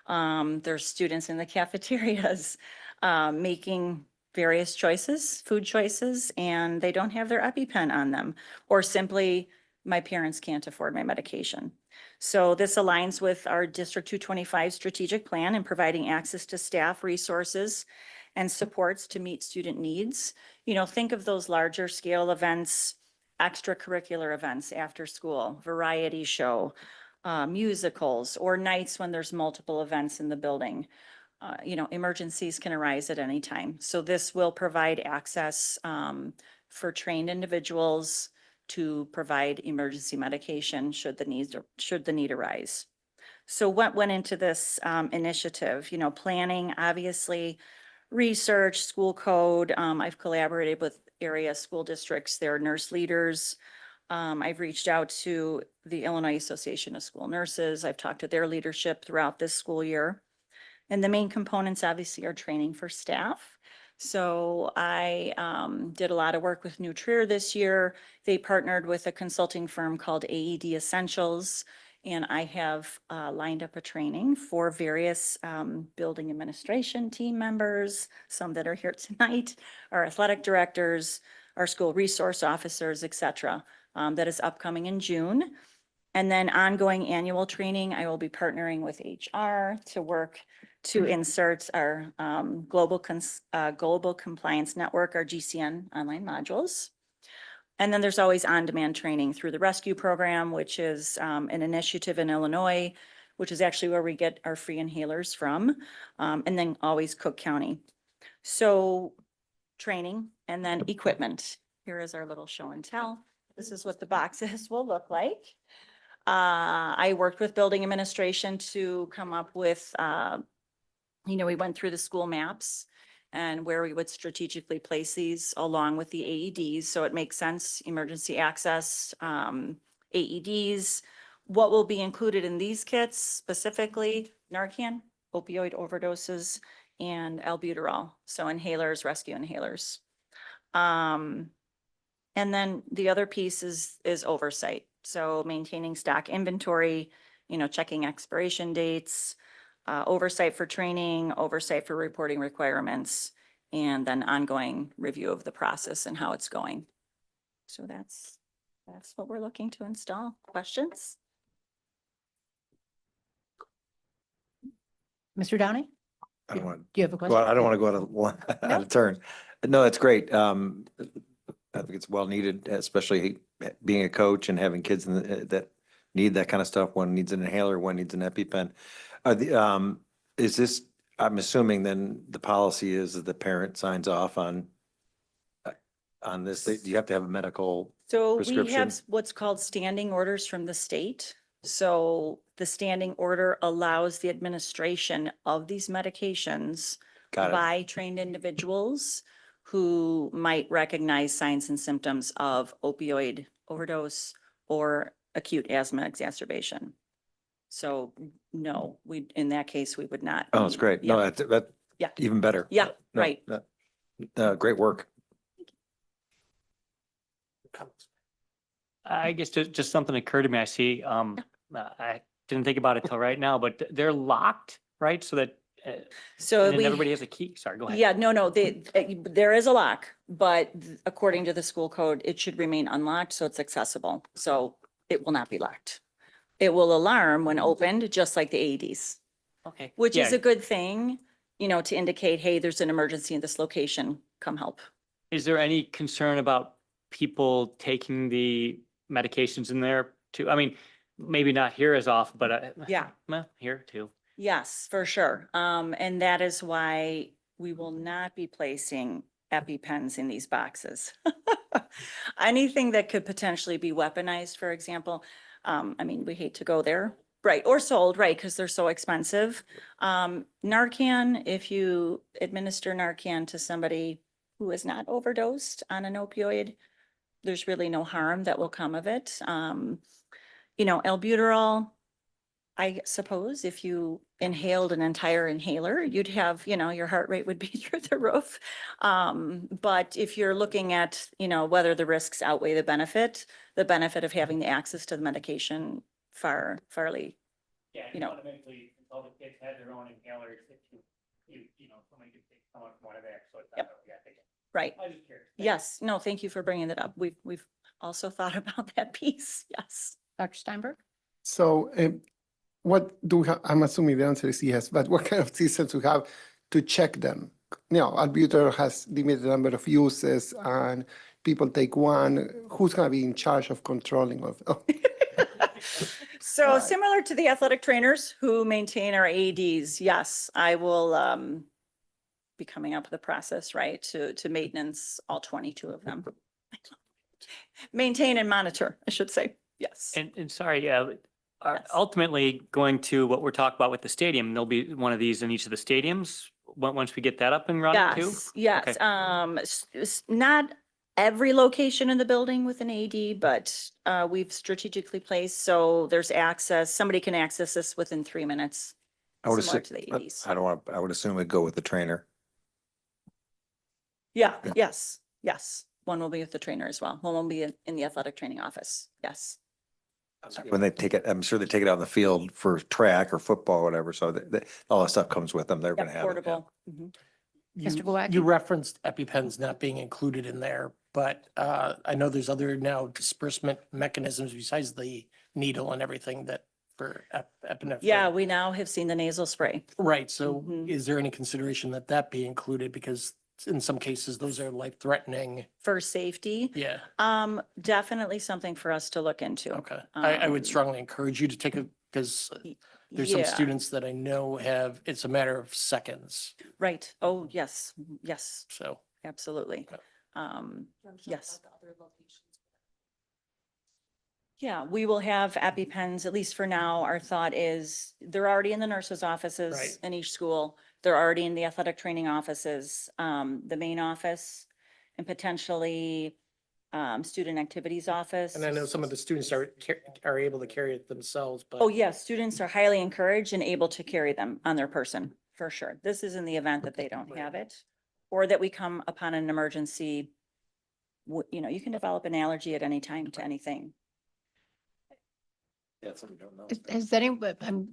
There's students in the cafeterias making various choices, food choices, and they don't have their EpiPen on them, or simply my parents can't afford my medication. So this aligns with our District 225 strategic plan in providing access to staff, resources, and supports to meet student needs. You know, think of those larger scale events, extracurricular events after school, variety show, musicals, or nights when there's multiple events in the building. You know, emergencies can arise at any time. So this will provide access for trained individuals to provide emergency medication should the need arise. So what went into this initiative? You know, planning, obviously, research, school code. I've collaborated with area school districts, their nurse leaders. I've reached out to the Illinois Association of School Nurses. I've talked to their leadership throughout this school year. And the main components obviously are training for staff. So I did a lot of work with New Trier this year. They partnered with a consulting firm called AED Essentials. And I have lined up a training for various building administration team members, some that are here tonight, our athletic directors, our school resource officers, et cetera, that is upcoming in June. And then ongoing annual training, I will be partnering with HR to work to insert our Global Compliance Network, our GCN online modules. And then there's always on-demand training through the rescue program, which is an initiative in Illinois, which is actually where we get our free inhalers from, and then always Cook County. So training and then equipment. Here is our little show and tell. This is what the boxes will look like. I worked with building administration to come up with, we went through the school maps and where we would strategically place these along with the AEDs. So it makes sense, emergency access, AEDs. What will be included in these kits specifically? Narcan, opioid overdoses, and albuterol. So inhalers, rescue inhalers. And then the other piece is oversight. So maintaining stock inventory, checking expiration dates, oversight for training, oversight for reporting requirements, and then ongoing review of the process and how it's going. So that's what we're looking to install. Questions? Mr. Downey, I don't want, do you have a well, question? I don't want to go out of turn. No, that's great. I think it's well needed, especially being a coach and having kids that need that kind of stuff. One needs an inhaler, one needs an EpiPen. Is this, I'm assuming then the policy is that the parent signs off on this. Do you have to have a medical? So we prescription? have what's called standing orders from the state. So the standing order allows the administration of these medications Got it. by trained individuals who might recognize signs and symptoms of opioid overdose or acute asthma exacerbation. So no, in that case, we would not. Oh, that's great. Yeah. No, that Yeah. even better. Yeah, No, right. Great work. I guess just something occurred to me. I see, I didn't think about it till right now, but they're locked, right? So that, So and then we. everybody has a key. Sorry, go ahead. Yeah, no, there is a lock, but according to the school code, it should remain unlocked, so it's accessible. So it will not be locked. It will alarm when opened, just like the AEDs, Okay. which is Yeah. a good thing, to indicate, hey, there's an emergency in this location, come help. Is there any concern about people taking the medications in there too? I mean, maybe not here as often, but Yeah. well, here too. Yes, for sure. And that is why we will not be placing EpiPens in these boxes. Anything that could potentially be weaponized, for example, we hate to go there, right, or sold, right, because they're so expensive. Narcan, if you administer Narcan to somebody who is not overdosed on an opioid, there's really no harm that will come of it. Albuterol, I suppose if you inhaled an entire inhaler, you'd have, your heart rate would be through the roof. But if you're looking at, whether the risks outweigh the benefit of having the access to the medication farly. Yeah, You know. fundamentally, all the kids had their own inhalers. Somebody could take someone from one of theirs. So it's Yep. not really, I think. Right. I was just curious. Yes. No, thank you for bringing that up. We've also thought about that piece. Yes. Dr. Steinberg? So what do we have? I'm assuming the answer is yes, but what kind of systems we have to check them? Albuterol has limited number of uses and people take one. Who's going to be in charge of controlling of? So Right. similar to the athletic trainers who maintain our AEDs, yes, I will be coming up with a process, right, to maintenance all 22 of them. Maintain and monitor, I should say. Yes. And sorry, yeah, Yes. ultimately going to what we're talking about with the stadium, there'll be one of these in each of the stadiums once we get that up and running too? Yes, not every location in the building with an AED, but we've strategically placed, so there's access, somebody can access this within 3 minutes. I would Similar assume, to the AEDs. I would assume it'd go with the trainer. Yeah, Yeah. yes. One will be with the trainer as well. One will be in the athletic training office. Yes. When they take it, I'm sure they take it out in the field for track or football or whatever. So that all that stuff comes with them. They're going to Yeah, have it. yeah. portable. Mhm. Mr. You Glowacki? referenced EpiPens not being included in there, but I know there's other now disbursement mechanisms besides the needle and everything that for epinephrine. Yeah, we now have seen the nasal spray. Right, so Mhm. is there any consideration that that be included? Because in some cases, those are life-threatening. For safety, Yeah, definitely something for us to look into. okay. I would Um, strongly encourage you to take a, because there's some Yeah, students that I know have, it's a matter of seconds, right. Oh, yes, yes, so. absolutely. Okay. Yes. Yeah, we will have EpiPens, at least for now. Our thought is they're already in the nurses' offices Right. in each school. They're already in the athletic training offices, the main office, and potentially student activities office. And I know some of the students are able to carry it themselves, but. Oh, yes, students are highly encouraged and able to carry them on their person, for sure. This is in the event that they don't have it, or that we come upon an emergency. You know, you can develop an allergy at any time to anything. That's something we don't know.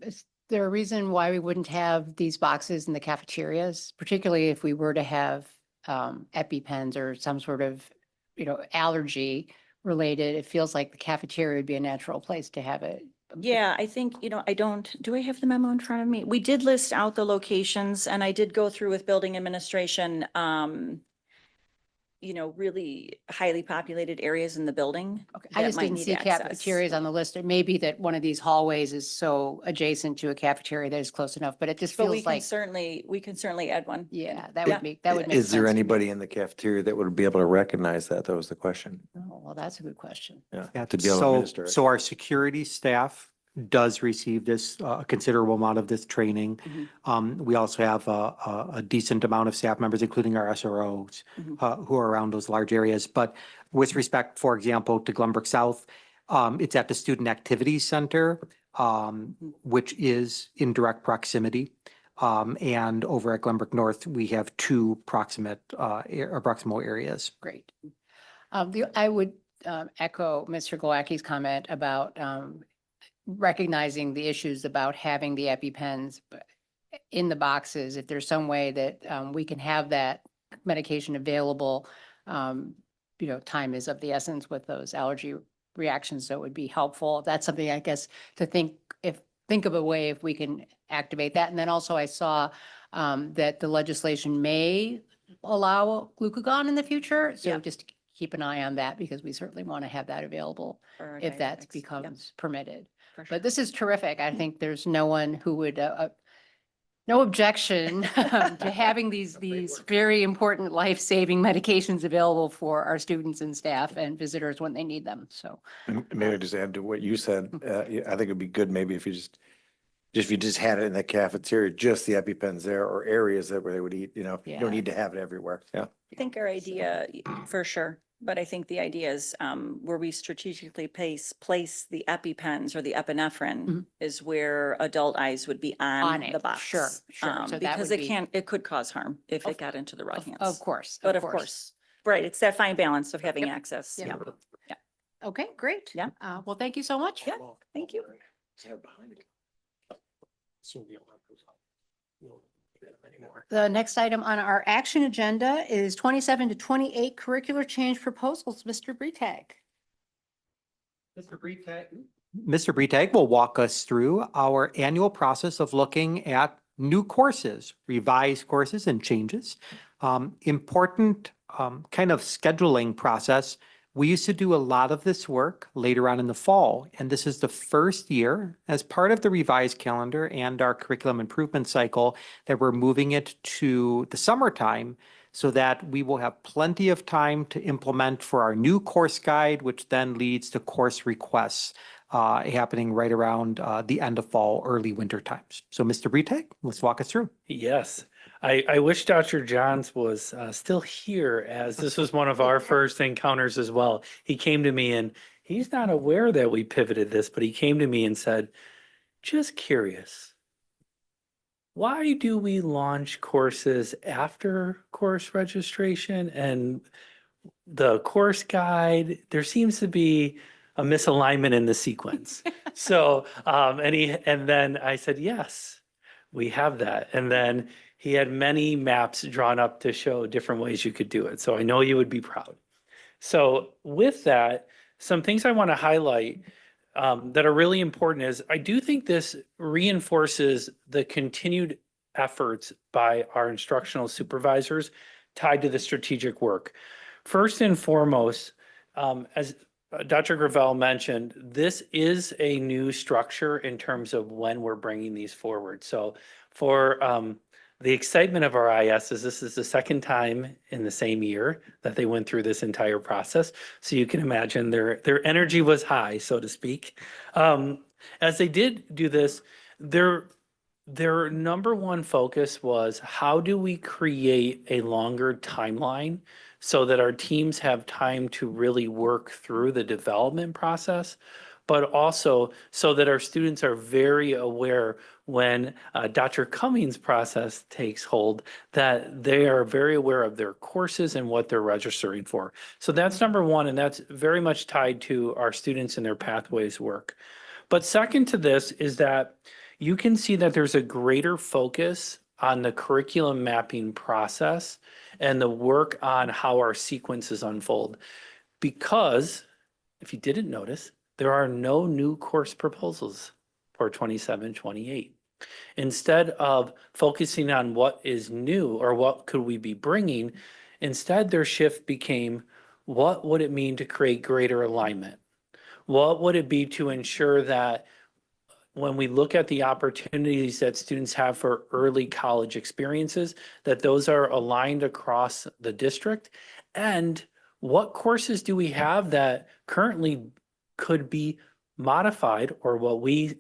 Is there a reason why we wouldn't have these boxes in the cafeterias, particularly if we were to have EpiPens or some sort of, allergy related? It feels like the cafeteria would be a natural place to have it. Yeah, I think, do I have the memo in front of me? We did list out the locations and I did go through with building administration, really highly populated areas in the building. Okay, I that just might didn't need see access. cafeterias on the list. It may be that one of these hallways is so adjacent to a cafeteria that is close enough, but it just But we feels can like, certainly add one. yeah, that Yeah. would make Is there sense to me. anybody in the cafeteria that would be able to recognize that? That was the question. Oh, well, that's a good question. Yeah, To be able to administer it. So our security staff does receive this, a considerable amount of this training. Mhm. We also have a decent amount of staff members, including our SROs, Mhm. who are around those large areas. But with respect, for example, to Glenbrook South, it's at the Student Activities Center, which is in direct proximity. And over at Glenbrook North, we have two proximal areas. Great. I would echo Mr. Glowacki's comment about recognizing the issues about having the EpiPens in the boxes. If there's some way that we can have that medication available, time is of the essence with those allergy reactions, so it would be helpful. That's something, I guess, to think of a way if we can activate that. And then also I saw that the legislation may allow glucagon in the future. So Yeah. just keep an eye on that because we certainly want to have that available for our if that diabetics. Yep, becomes permitted. for sure. But this is terrific. I think there's no one who would, no objection to having these very important life-saving medications available for our students and staff and visitors when they need them. So, And maybe just add to what you said, I think it'd be good maybe if you just had it in the cafeteria, just the EpiPens there or areas that where they would eat, you don't Yeah. need to have it everywhere. Yeah. I think our idea, for sure, but I think the idea is where we strategically place the EpiPens or the epinephrine Mhm. is where adult eyes would be On on it, the box. sure. So that Because would it be- it could cause harm if Of- it got into the wrong hands. of course. But of course, right, it's that fine balance of having Yep. access. Yep. Yeah, Okay, great. Yeah. Well, thank you so much. Yeah. thank you. Soon you'll have those. You won't need them anymore. The next item on our action agenda is 27 to 28 curricular change proposals. Mr. Breetag. Mr. Breetag will walk us through our annual process of looking at new courses, revised courses and changes. Important kind of scheduling process. We used to do a lot of this work later on in the fall, and this is the first year as part of the revised calendar and our curriculum improvement cycle that we're moving it to the summertime so that we will have plenty of time to implement for our new course guide, which then leads to course requests happening right around the end of fall, early winter times. So Mr. Breetag, let's walk us through. Yes, I wish Dr. Johns was still here, as this was one of our first encounters as well. He came to me and he's not aware that we pivoted this, but he came to me and said, just curious, why do we launch courses after course registration and the course guide? There seems to be a misalignment in the sequence. So, and then I said, yes, we have that. And then he had many maps drawn up to show different ways you could do it. So I know you would be proud. So with that, some things I want to highlight. that are really important is I do think this reinforces the continued efforts by our instructional supervisors tied to the strategic work. First and foremost, as Dr. Gravel mentioned, this is a new structure in terms of when we're bringing these forward. So for the excitement of our IS is this is the second time in the same year that they went through this entire process. So you can imagine their energy was high, so to speak. As they did do this, their number one focus was how do we create a longer timeline so that our teams have time to really work through the development process, but also so that our students are very aware when Dr. Cummings' process takes hold, that they are very aware of their courses and what they're registering for. So that's number one, and that's very much tied to our students and their pathways work. But second to this is that you can see that there's a greater focus on the curriculum mapping process and the work on how our sequences unfold. Because, if you didn't notice, there are no new course proposals for 27-28. Instead of focusing on what is new or what could we be bringing, instead their shift became, what would it mean to create greater alignment? What would it be to ensure that when we look at the opportunities that students have for early college experiences, that those are aligned across the district? And what courses do we have that currently could be modified, or what we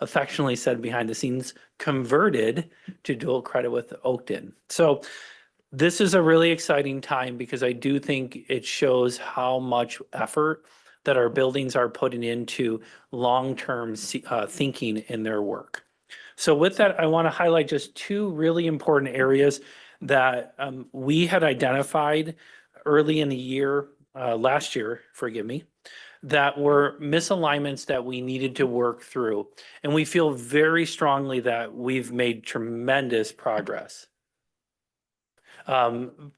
affectionately said behind the scenes, converted to dual credit with Oakton? So this is a really exciting time because I do think it shows how much effort that our buildings are putting into long-term thinking in their work. So with that, I want to highlight just two really important areas that we had identified early in the year, last year, forgive me, that were misalignments that we needed to work through. And we feel very strongly that we've made tremendous progress.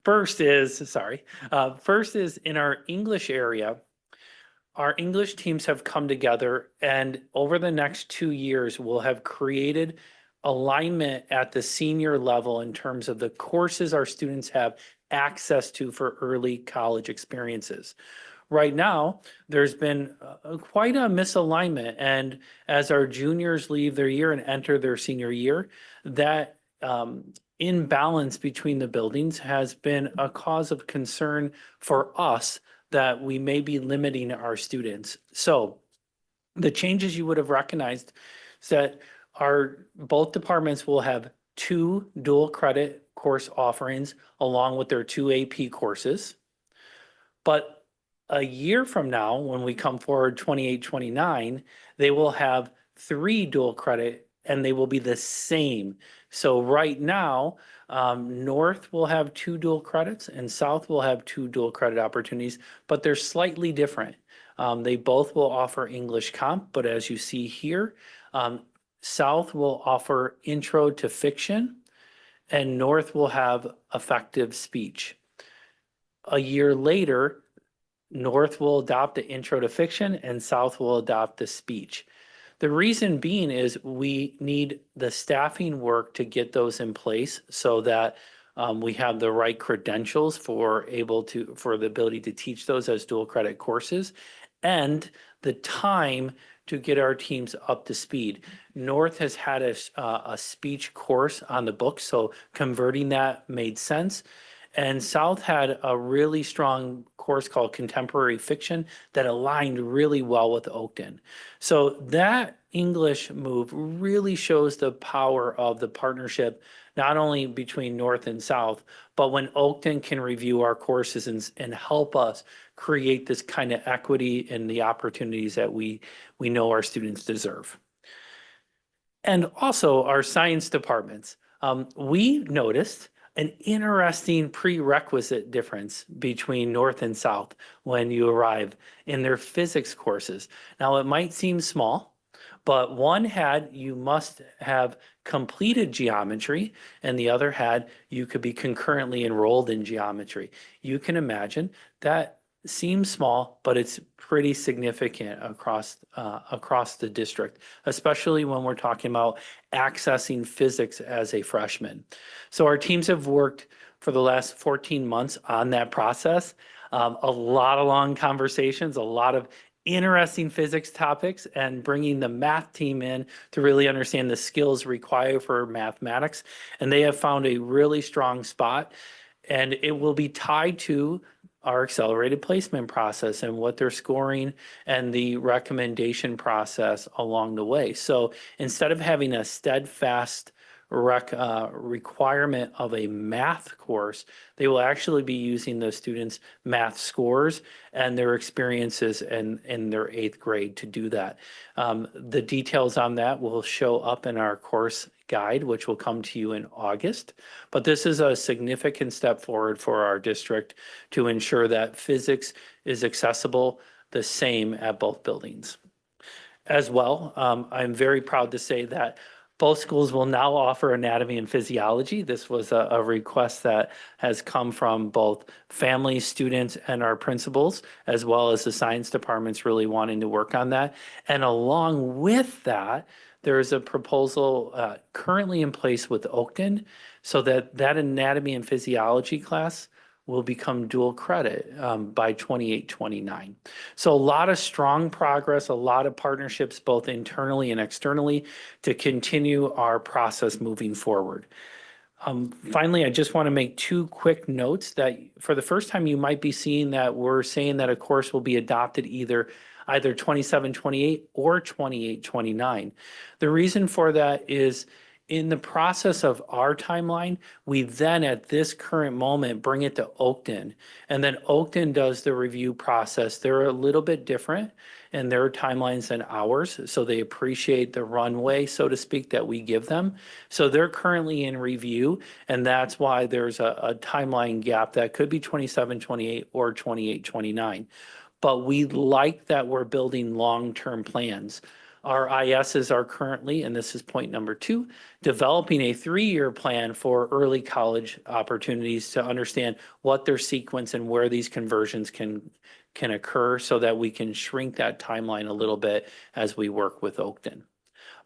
First is in our English area, our English teams have come together, and over the next 2 years, we'll have created alignment at the senior level in terms of the courses our students have access to for early college experiences. Right now, there's been quite a misalignment, and as our juniors leave their year and enter their senior year, that imbalance between the buildings has been a cause of concern for us that we may be limiting our students. So the changes you would have recognized is that both departments will have 2 dual credit course offerings along with their 2 AP courses. But a year from now, when we come forward 28-29, they will have 3 dual credit and they will be the same. So right now, North will have 2 dual credits and South will have 2 dual credit opportunities, but they're slightly different. They both will offer English Comp, but as you see here, South will offer Intro to Fiction and North will have Effective Speech. A year later, North will adopt the Intro to Fiction and South will adopt the Speech. The reason being is we need the staffing work to get those in place so that we have the right credentials for the ability to teach those as dual credit courses, and the time to get our teams up to speed. North has had a speech course on the books, so converting that made sense. And South had a really strong course called Contemporary Fiction that aligned really well with Oakton. So that English move really shows the power of the partnership, not only between North and South, but when Oakton can review our courses and help us create this kind of equity and the opportunities that we know our students deserve. And also our science departments. We noticed an interesting prerequisite difference between North and South when you arrive in their physics courses. Now, it might seem small, but one had you must have completed geometry and the other had you could be concurrently enrolled in geometry. You can imagine that seems small, but it's pretty significant across the district, especially when we're talking about accessing physics as a freshman. So our teams have worked for the last 14 months on that process. A lot of long conversations, a lot of interesting physics topics, and bringing the math team in to really understand the skills required for mathematics. And they have found a really strong spot, and it will be tied to our accelerated placement process and what they're scoring and the recommendation process along the way. So instead of having a steadfast requirement of a math course, they will actually be using the students' math scores and their experiences in their 8th grade to do that. The details on that will show up in our course guide, which will come to you in August. But this is a significant step forward for our district to ensure that physics is accessible the same at both buildings. As well, I'm very proud to say that both schools will now offer anatomy and physiology. This was a request that has come from both families, students, and our principals, as well as the science departments really wanting to work on that. And along with that, there is a proposal currently in place with Oakton so that that anatomy and physiology class will become dual credit by 28-29. So a lot of strong progress, a lot of partnerships, both internally and externally, to continue our process moving forward. Finally, I just want to make 2 quick notes that for the first time, you might be seeing that we're saying that a course will be adopted either 27-28 or 28-29. The reason for that is in the process of our timeline, we then at this current moment bring it to Oakton, and then Oakton does the review process. They're a little bit different in their timelines than ours, so they appreciate the runway, so to speak, that we give them. So they're currently in review, and that's why there's a timeline gap that could be 27-28 or 28-29. But we like that we're building long-term plans. Our ISs are currently, and this is point number 2, developing a 3-year plan for early college opportunities to understand what their sequence and where these conversions can occur so that we can shrink that timeline a little bit as we work with Oakton.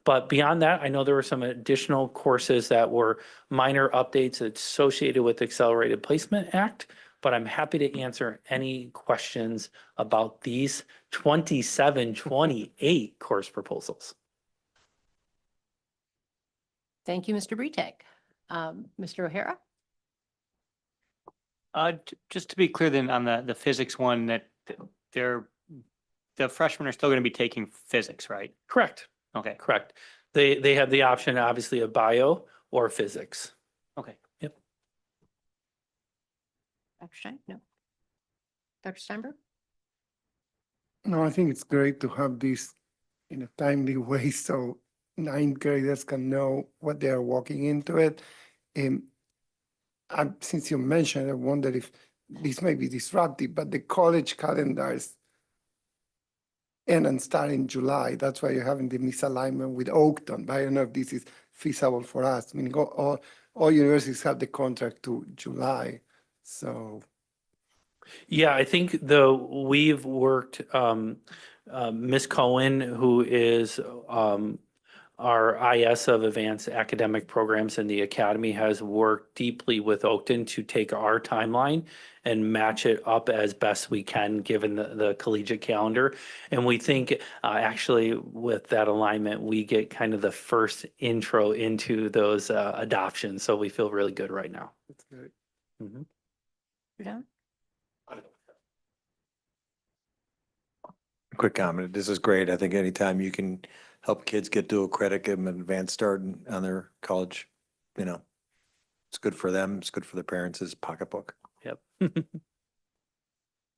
But beyond that, I know there were some additional courses that were minor updates associated with the Accelerated Placement Act, but I'm happy to answer any questions about these 27-28 course proposals. Thank you, Mr. Bretek. Mr. O'Hara? Just to be clear then on the physics one, that the freshmen are still going to be taking physics, right? Correct. Okay. Correct. They have the option, obviously, of bio or physics. Okay. Yep. Dr. Stein? No. Dr. Steinberg? No, I think it's great to have this in a timely way so 9th graders can know what they are walking into it. Since you mentioned, I wonder if this may be disruptive, but the college calendars end and start in July. That's why you're having the misalignment with Oakton. But I don't know if this is feasible for us. I mean, all universities have the contract to July, so. Yeah, I think we've worked, Ms. Cohen, who is our IS of Advanced Academic Programs in the Academy, has worked deeply with Oakton to take our timeline and match it up as best we can, given the collegiate calendar. And we think actually with that alignment, we get kind of the first intro into those adoptions. So we feel really good right now. That's good. Mhm. You're done? Quick comment. This is great. I think anytime you can help kids get dual credit, give them an advanced start on their college, it's good for them. It's good for their parents' pocketbook. Yep. Mr.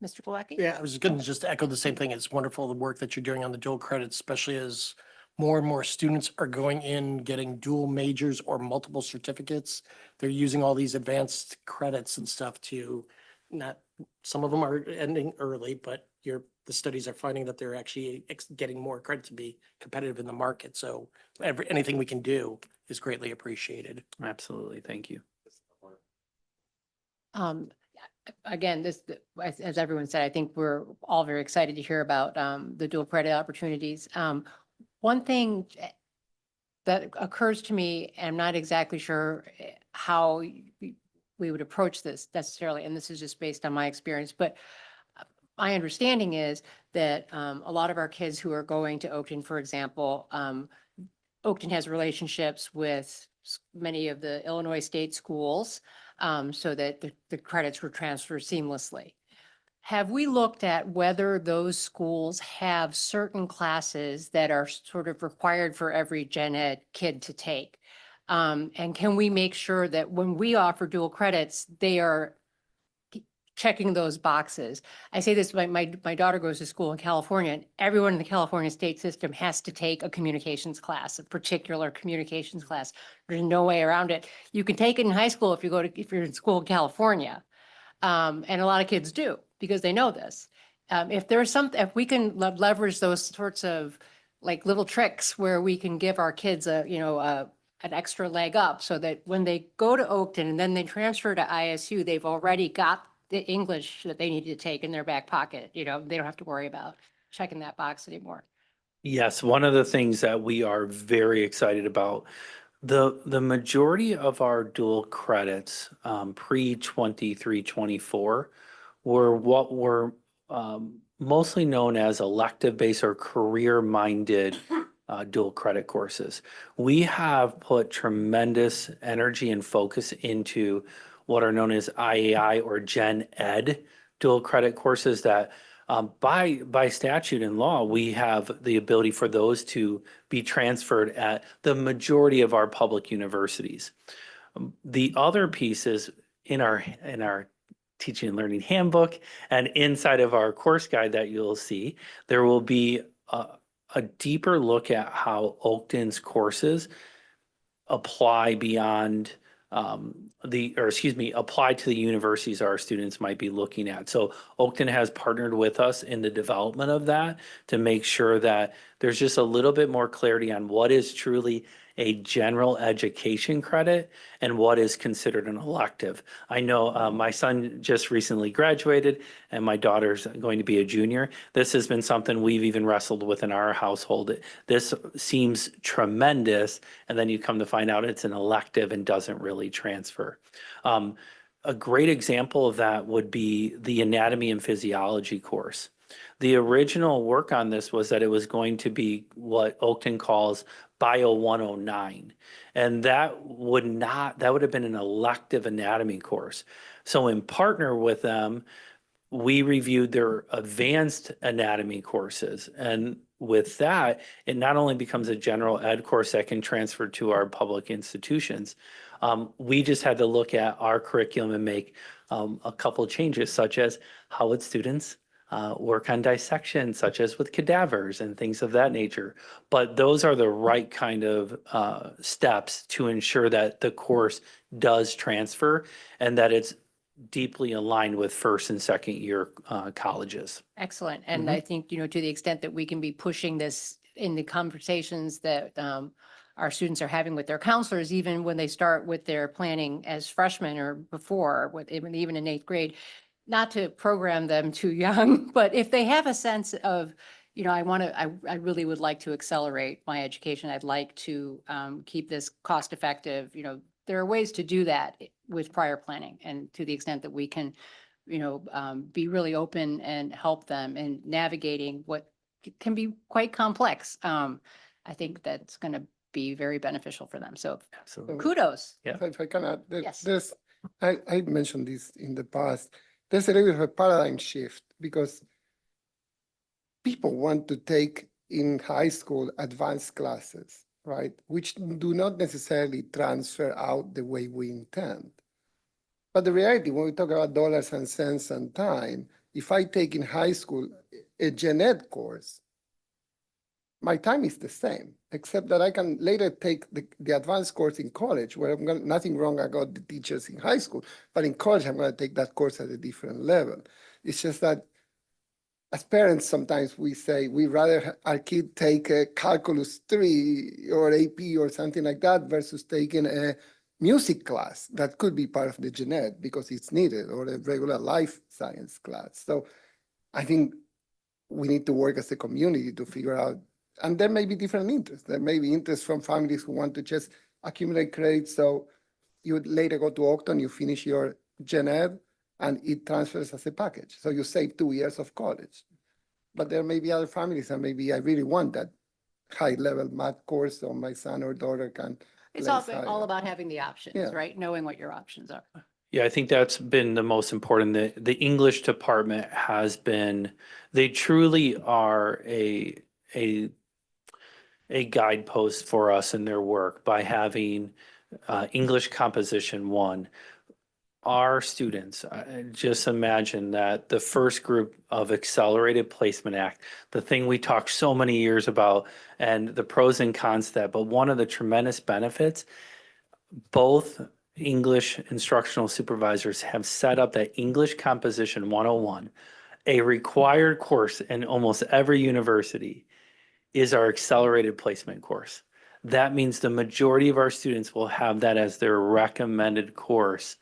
Galecki? Yeah, I was going to just echo the same thing. It's wonderful the work that you're doing on the dual credits, especially as more and more students are going in, getting dual majors or multiple certificates. They're using all these advanced credits and stuff to some of them are ending early, but the studies are finding that they're actually getting more credit to be competitive in the market. So anything we can do is greatly appreciated. Absolutely. Thank you. again, as everyone said, I think we're all very excited to hear about the dual credit opportunities. One thing that occurs to me, and I'm not exactly sure how we would approach this necessarily, and this is just based on my experience, but my understanding is that a lot of our kids who are going to Oakton, for example, Oakton has relationships with many of the Illinois state schools so that the credits were transferred seamlessly. Have we looked at whether those schools have certain classes that are sort of required for every gen ed kid to take? And can we make sure that when we offer dual credits, they are checking those boxes? I say this, my daughter goes to school in California, and everyone in the California state system has to take a communications class, a particular communications class. There's no way around it. You can take it in high school if you're in school in California. And a lot of kids do because they know this. If we can leverage those sorts of like little tricks where we can give our kids an extra leg up so that when they go to Oakton and then they transfer to ISU, they've already got the English that they need to take in their back pocket. They don't have to worry about checking that box anymore. Yes, one of the things that we are very excited about, the majority of our dual credits pre-23-24 were what were mostly known as elective-based or career-minded dual credit courses. We have put tremendous energy and focus into what are known as IAI or Gen Ed dual credit courses that by statute and law, we have the ability for those to be transferred at the majority of our public universities. The other pieces in our teaching and learning handbook and inside of our course guide that you'll see, there will be a deeper look at how Oakton's courses apply beyond apply to the universities our students might be looking at. So Oakton has partnered with us in the development of that to make sure that there's just a little bit more clarity on what is truly a general education credit and what is considered an elective. I know my son just recently graduated and my daughter's going to be a junior. This has been something we've even wrestled with in our household. This seems tremendous, and then you come to find out it's an elective and doesn't really transfer. A great example of that would be the anatomy and physiology course. The original work on this was that it was going to be what Oakton calls Bio 109. And that would have been an elective anatomy course. So in partner with them, we reviewed their advanced anatomy courses. And with that, it not only becomes a general ed course that can transfer to our public institutions, we just had to look at our curriculum and make a couple changes, such as how would students work on dissection, such as with cadavers and things of that nature. But those are the right kind of steps to ensure that the course does transfer and that it's deeply aligned with first and second year colleges. Excellent. And I think, to the extent that we can be pushing this in the conversations that our students are having with their counselors, even when they start with their planning as freshmen or before, even in 8th grade, not to program them too young, but if they have a sense of, I really would like to accelerate my education. I'd like to keep this cost effective. There are ways to do that with prior planning, and to the extent that we can, be really open and help them in navigating what can be quite complex. I think that's going to be very beneficial for them. So Absolutely. kudos. Yeah. If I can add, Yes. I mentioned this in the past, there's a little bit of a paradigm shift because people want to take in high school advanced classes, right? Which do not necessarily transfer out the way we intend. But the reality, when we talk about dollars and cents and time, if I take in high school a gen ed course, my time is the same, except that I can later take the advanced course in college, where nothing wrong about the teachers in high school, but in college, I'm going to take that course at a different level. It's just that as parents, sometimes we say we rather our kid take a calculus 3 or AP or something like that versus taking a music class that could be part of the gen ed because it's needed, or a regular life science class. So I think we need to work as a community to figure out, and there may be different interests. There may be interest from families who want to just accumulate credits. So you would later go to Octon, you finish your gen ed, and it transfers as a package. So you save 2 years of college. But there may be other families, and maybe I really want that high-level math course so my son or daughter can. It's place all higher. about having the options, Yeah. right? Knowing what your options are. Yeah, I think that's been the most important. The English department has been, they truly are a guidepost for us in their work by having English Composition 1. Our students, just imagine that the first group of Accelerated Placement Act, the thing we talked so many years about and the pros and cons to that, but one of the tremendous benefits, both English instructional supervisors have set up that English Composition 101, a required course in almost every university, is our accelerated placement course. That means the majority of our students will have that as their recommended course.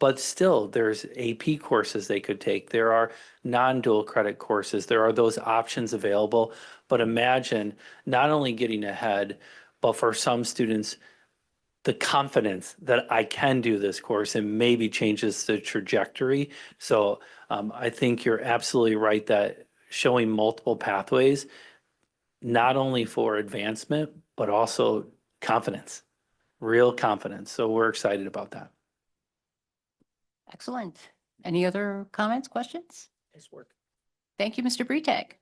But still, there's AP courses they could take. There are non-dual credit courses. There are those options available. But imagine not only getting ahead, but for some students, the confidence that I can do this course and maybe changes the trajectory. So I think you're absolutely right that showing multiple pathways, not only for advancement, but also confidence, real confidence. So we're excited about that. Excellent. Any other comments, questions? Nice work. Thank you, Mr. Bretek.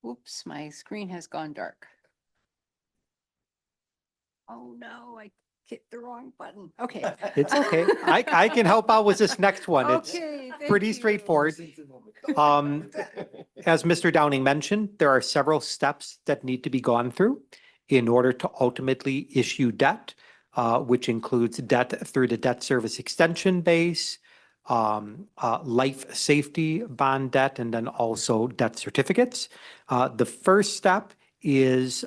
Oops, my screen has gone dark. Oh, no, I hit the wrong button. Okay. It's okay. I can help out with this next one. It's Okay, thank pretty you. straightforward. As Mr. Downing mentioned, there are several steps that need to be gone through in order to ultimately issue debt, which includes debt through the debt service extension base, life safety bond debt, and then also debt certificates. The first step is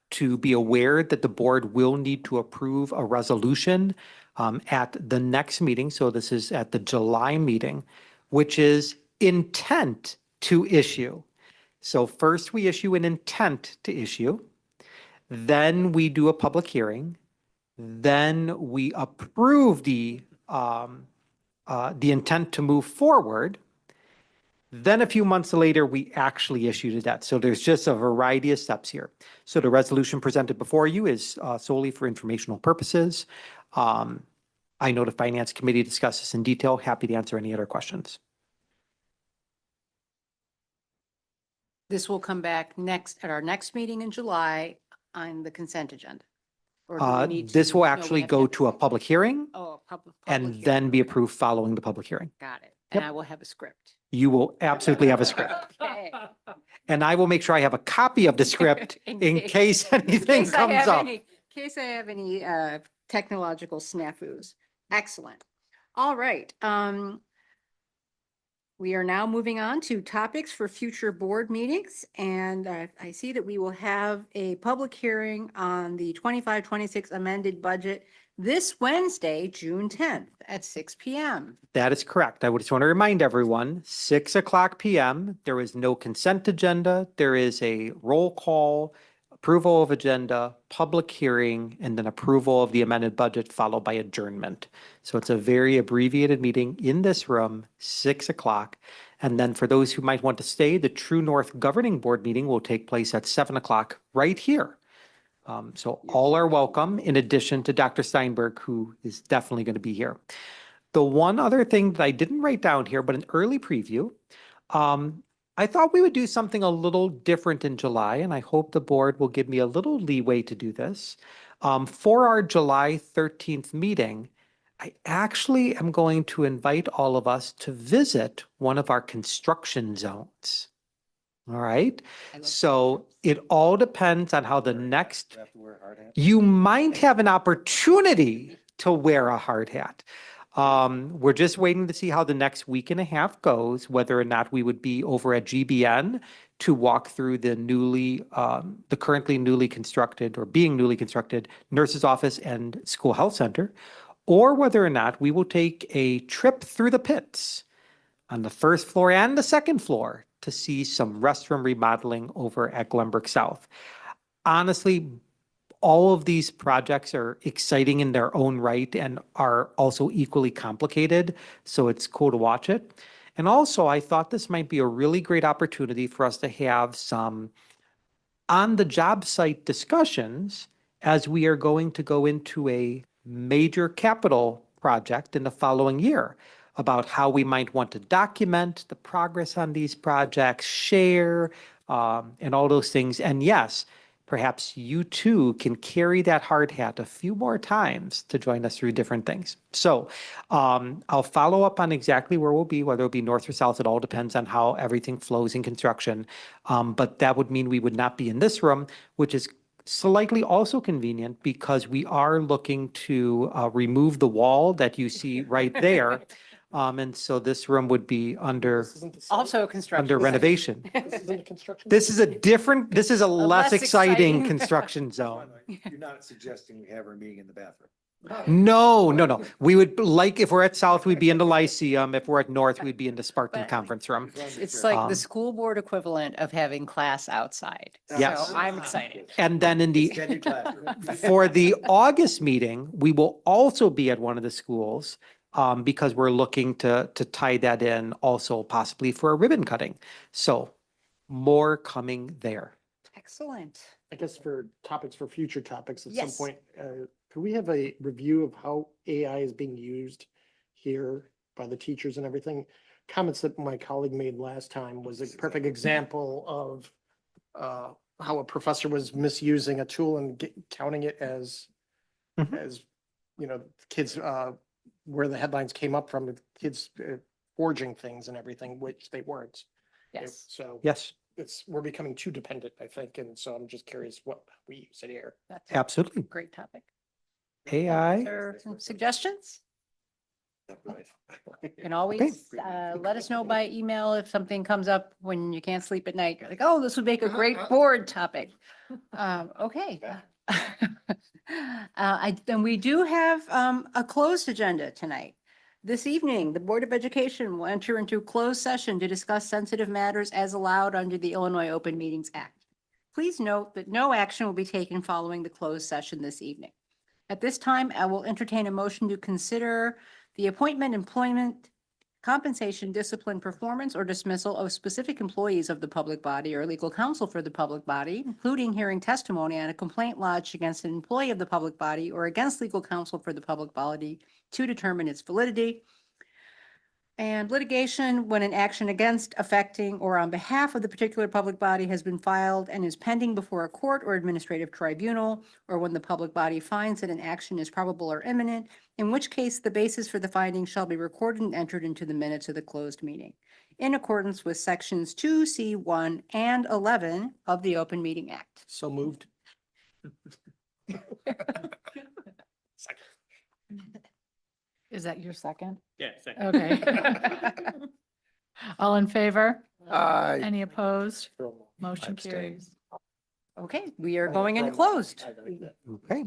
to be aware that the board will need to approve a resolution at the next meeting. So this is at the July meeting, which is intent to issue. So first we issue an intent to issue. Then we do a public hearing. Then we approve the intent to move forward. Then a few months later, we actually issue the debt. So there's just a variety of steps here. So the resolution presented before you is solely for informational purposes. I know the Finance Committee discussed this in detail. Happy to answer any other questions. This will come back next, at our next meeting in July on the consent agenda. Or do we need This to- will no, we actually have go have- to a public hearing Oh, a public and hearing. then be approved following the public hearing. Got it. And Yep. I will have a script. You will absolutely have a script. Okay. And I will make sure I have a copy of the script in case anything case I comes have up. any- In case I have any technological snafus. Excellent. All right. We are now moving on to topics for future board meetings. And I see that we will have a public hearing on the 25-26 amended budget this Wednesday, June 10th at 6 p.m. That is correct. I would just want to remind everyone, 6:00 p.m., there is no consent agenda. There is a roll call, approval of agenda, public hearing, and then approval of the amended budget followed by adjournment. So it's a very abbreviated meeting in this room, 6:00. And then for those who might want to stay, the True North Governing Board meeting will take place at 7:00 right here. So all are welcome, in addition to Dr. Steinberg, who is definitely going to be here. The one other thing that I didn't write down here, but an early preview, I thought we would do something a little different in July, and I hope the board will give me a little leeway to do this. For our July 13th meeting, I actually am going to invite all of us to visit one of our construction zones. All right. So it all depends on how the next, you might have an opportunity to wear a hard hat. We're just waiting to see how the next week and a half goes, whether or not we would be over at GBN to walk through the currently newly constructed or being newly constructed nurse's office and school health center, or whether or not we will take a trip through the pits on the first floor and the second floor to see some restroom remodeling over at Glenbrook South. Honestly, all of these projects are exciting in their own right and are also equally complicated, so it's cool to watch it. And also, I thought this might be a really great opportunity for us to have some on-the-job site discussions as we are going to go into a major capital project in the following year about how we might want to document the progress on these projects, share, and all those things. And yes, perhaps you too can carry that hard hat a few more times to join us through different things. So I'll follow up on exactly where we'll be, whether it'll be north or south. It all depends on how everything flows in construction. But that would mean we would not be in this room, which is slightly also convenient because we are looking to remove the wall that you see right there. And so this room would be under Also construction. under renovation. This isn't a construction. This is this is a less less exciting exciting. construction zone. You're not suggesting we have our meeting in the bathroom. No. We would like, if we're at South, we'd be in the Lyceum. If we're at North, we'd be in the Spartan But- Conference Room. It's like Um, the school board equivalent of having class outside. Yes. So I'm excited. And then in the, Extended classroom. for the August meeting, we will also be at one of the schools because we're looking to tie that in also possibly for a ribbon cutting. So more coming there. Excellent. I guess for topics, for future topics, at some Yes. point, could we have a review of how AI is being used here by the teachers and everything? Comments that my colleague made last time was a perfect example of how a professor was misusing a tool and counting it as, Mhm. as, kids, where the headlines came up from, with kids forging things and everything, which they weren't. Yes. So Yes, we're becoming too dependent, I think, and so I'm just curious what we use it here. That's a absolutely. great topic. AI. Are some suggestions? You can always let us know by email if something comes up when you can't sleep at night. You're like, oh, this would make a great board topic. Okay. And we do have a closed agenda tonight. This evening, the Board of Education will enter into closed session to discuss sensitive matters as allowed under the Illinois Open Meetings Act. Please note that no action will be taken following the closed session this evening. At this time, I will entertain a motion to consider the appointment, employment, compensation, discipline, performance, or dismissal of specific employees of the public body or legal counsel for the public body, including hearing testimony on a complaint lodged against an employee of the public body or against legal counsel for the public body to determine its validity. And litigation when an action against, affecting, or on behalf of the particular public body has been filed and is pending before a court or administrative tribunal, or when the public body finds that an action is probable or imminent, in which case the basis for the finding shall be recorded and entered into the minutes of the closed meeting, in accordance with sections 2C1 and 11 of the Open Meeting Act. So moved. Is that your second? Yeah. Okay. All in favor? Aye. Any opposed? Motion Abstain. carries. Okay, we are going into closed. Okay.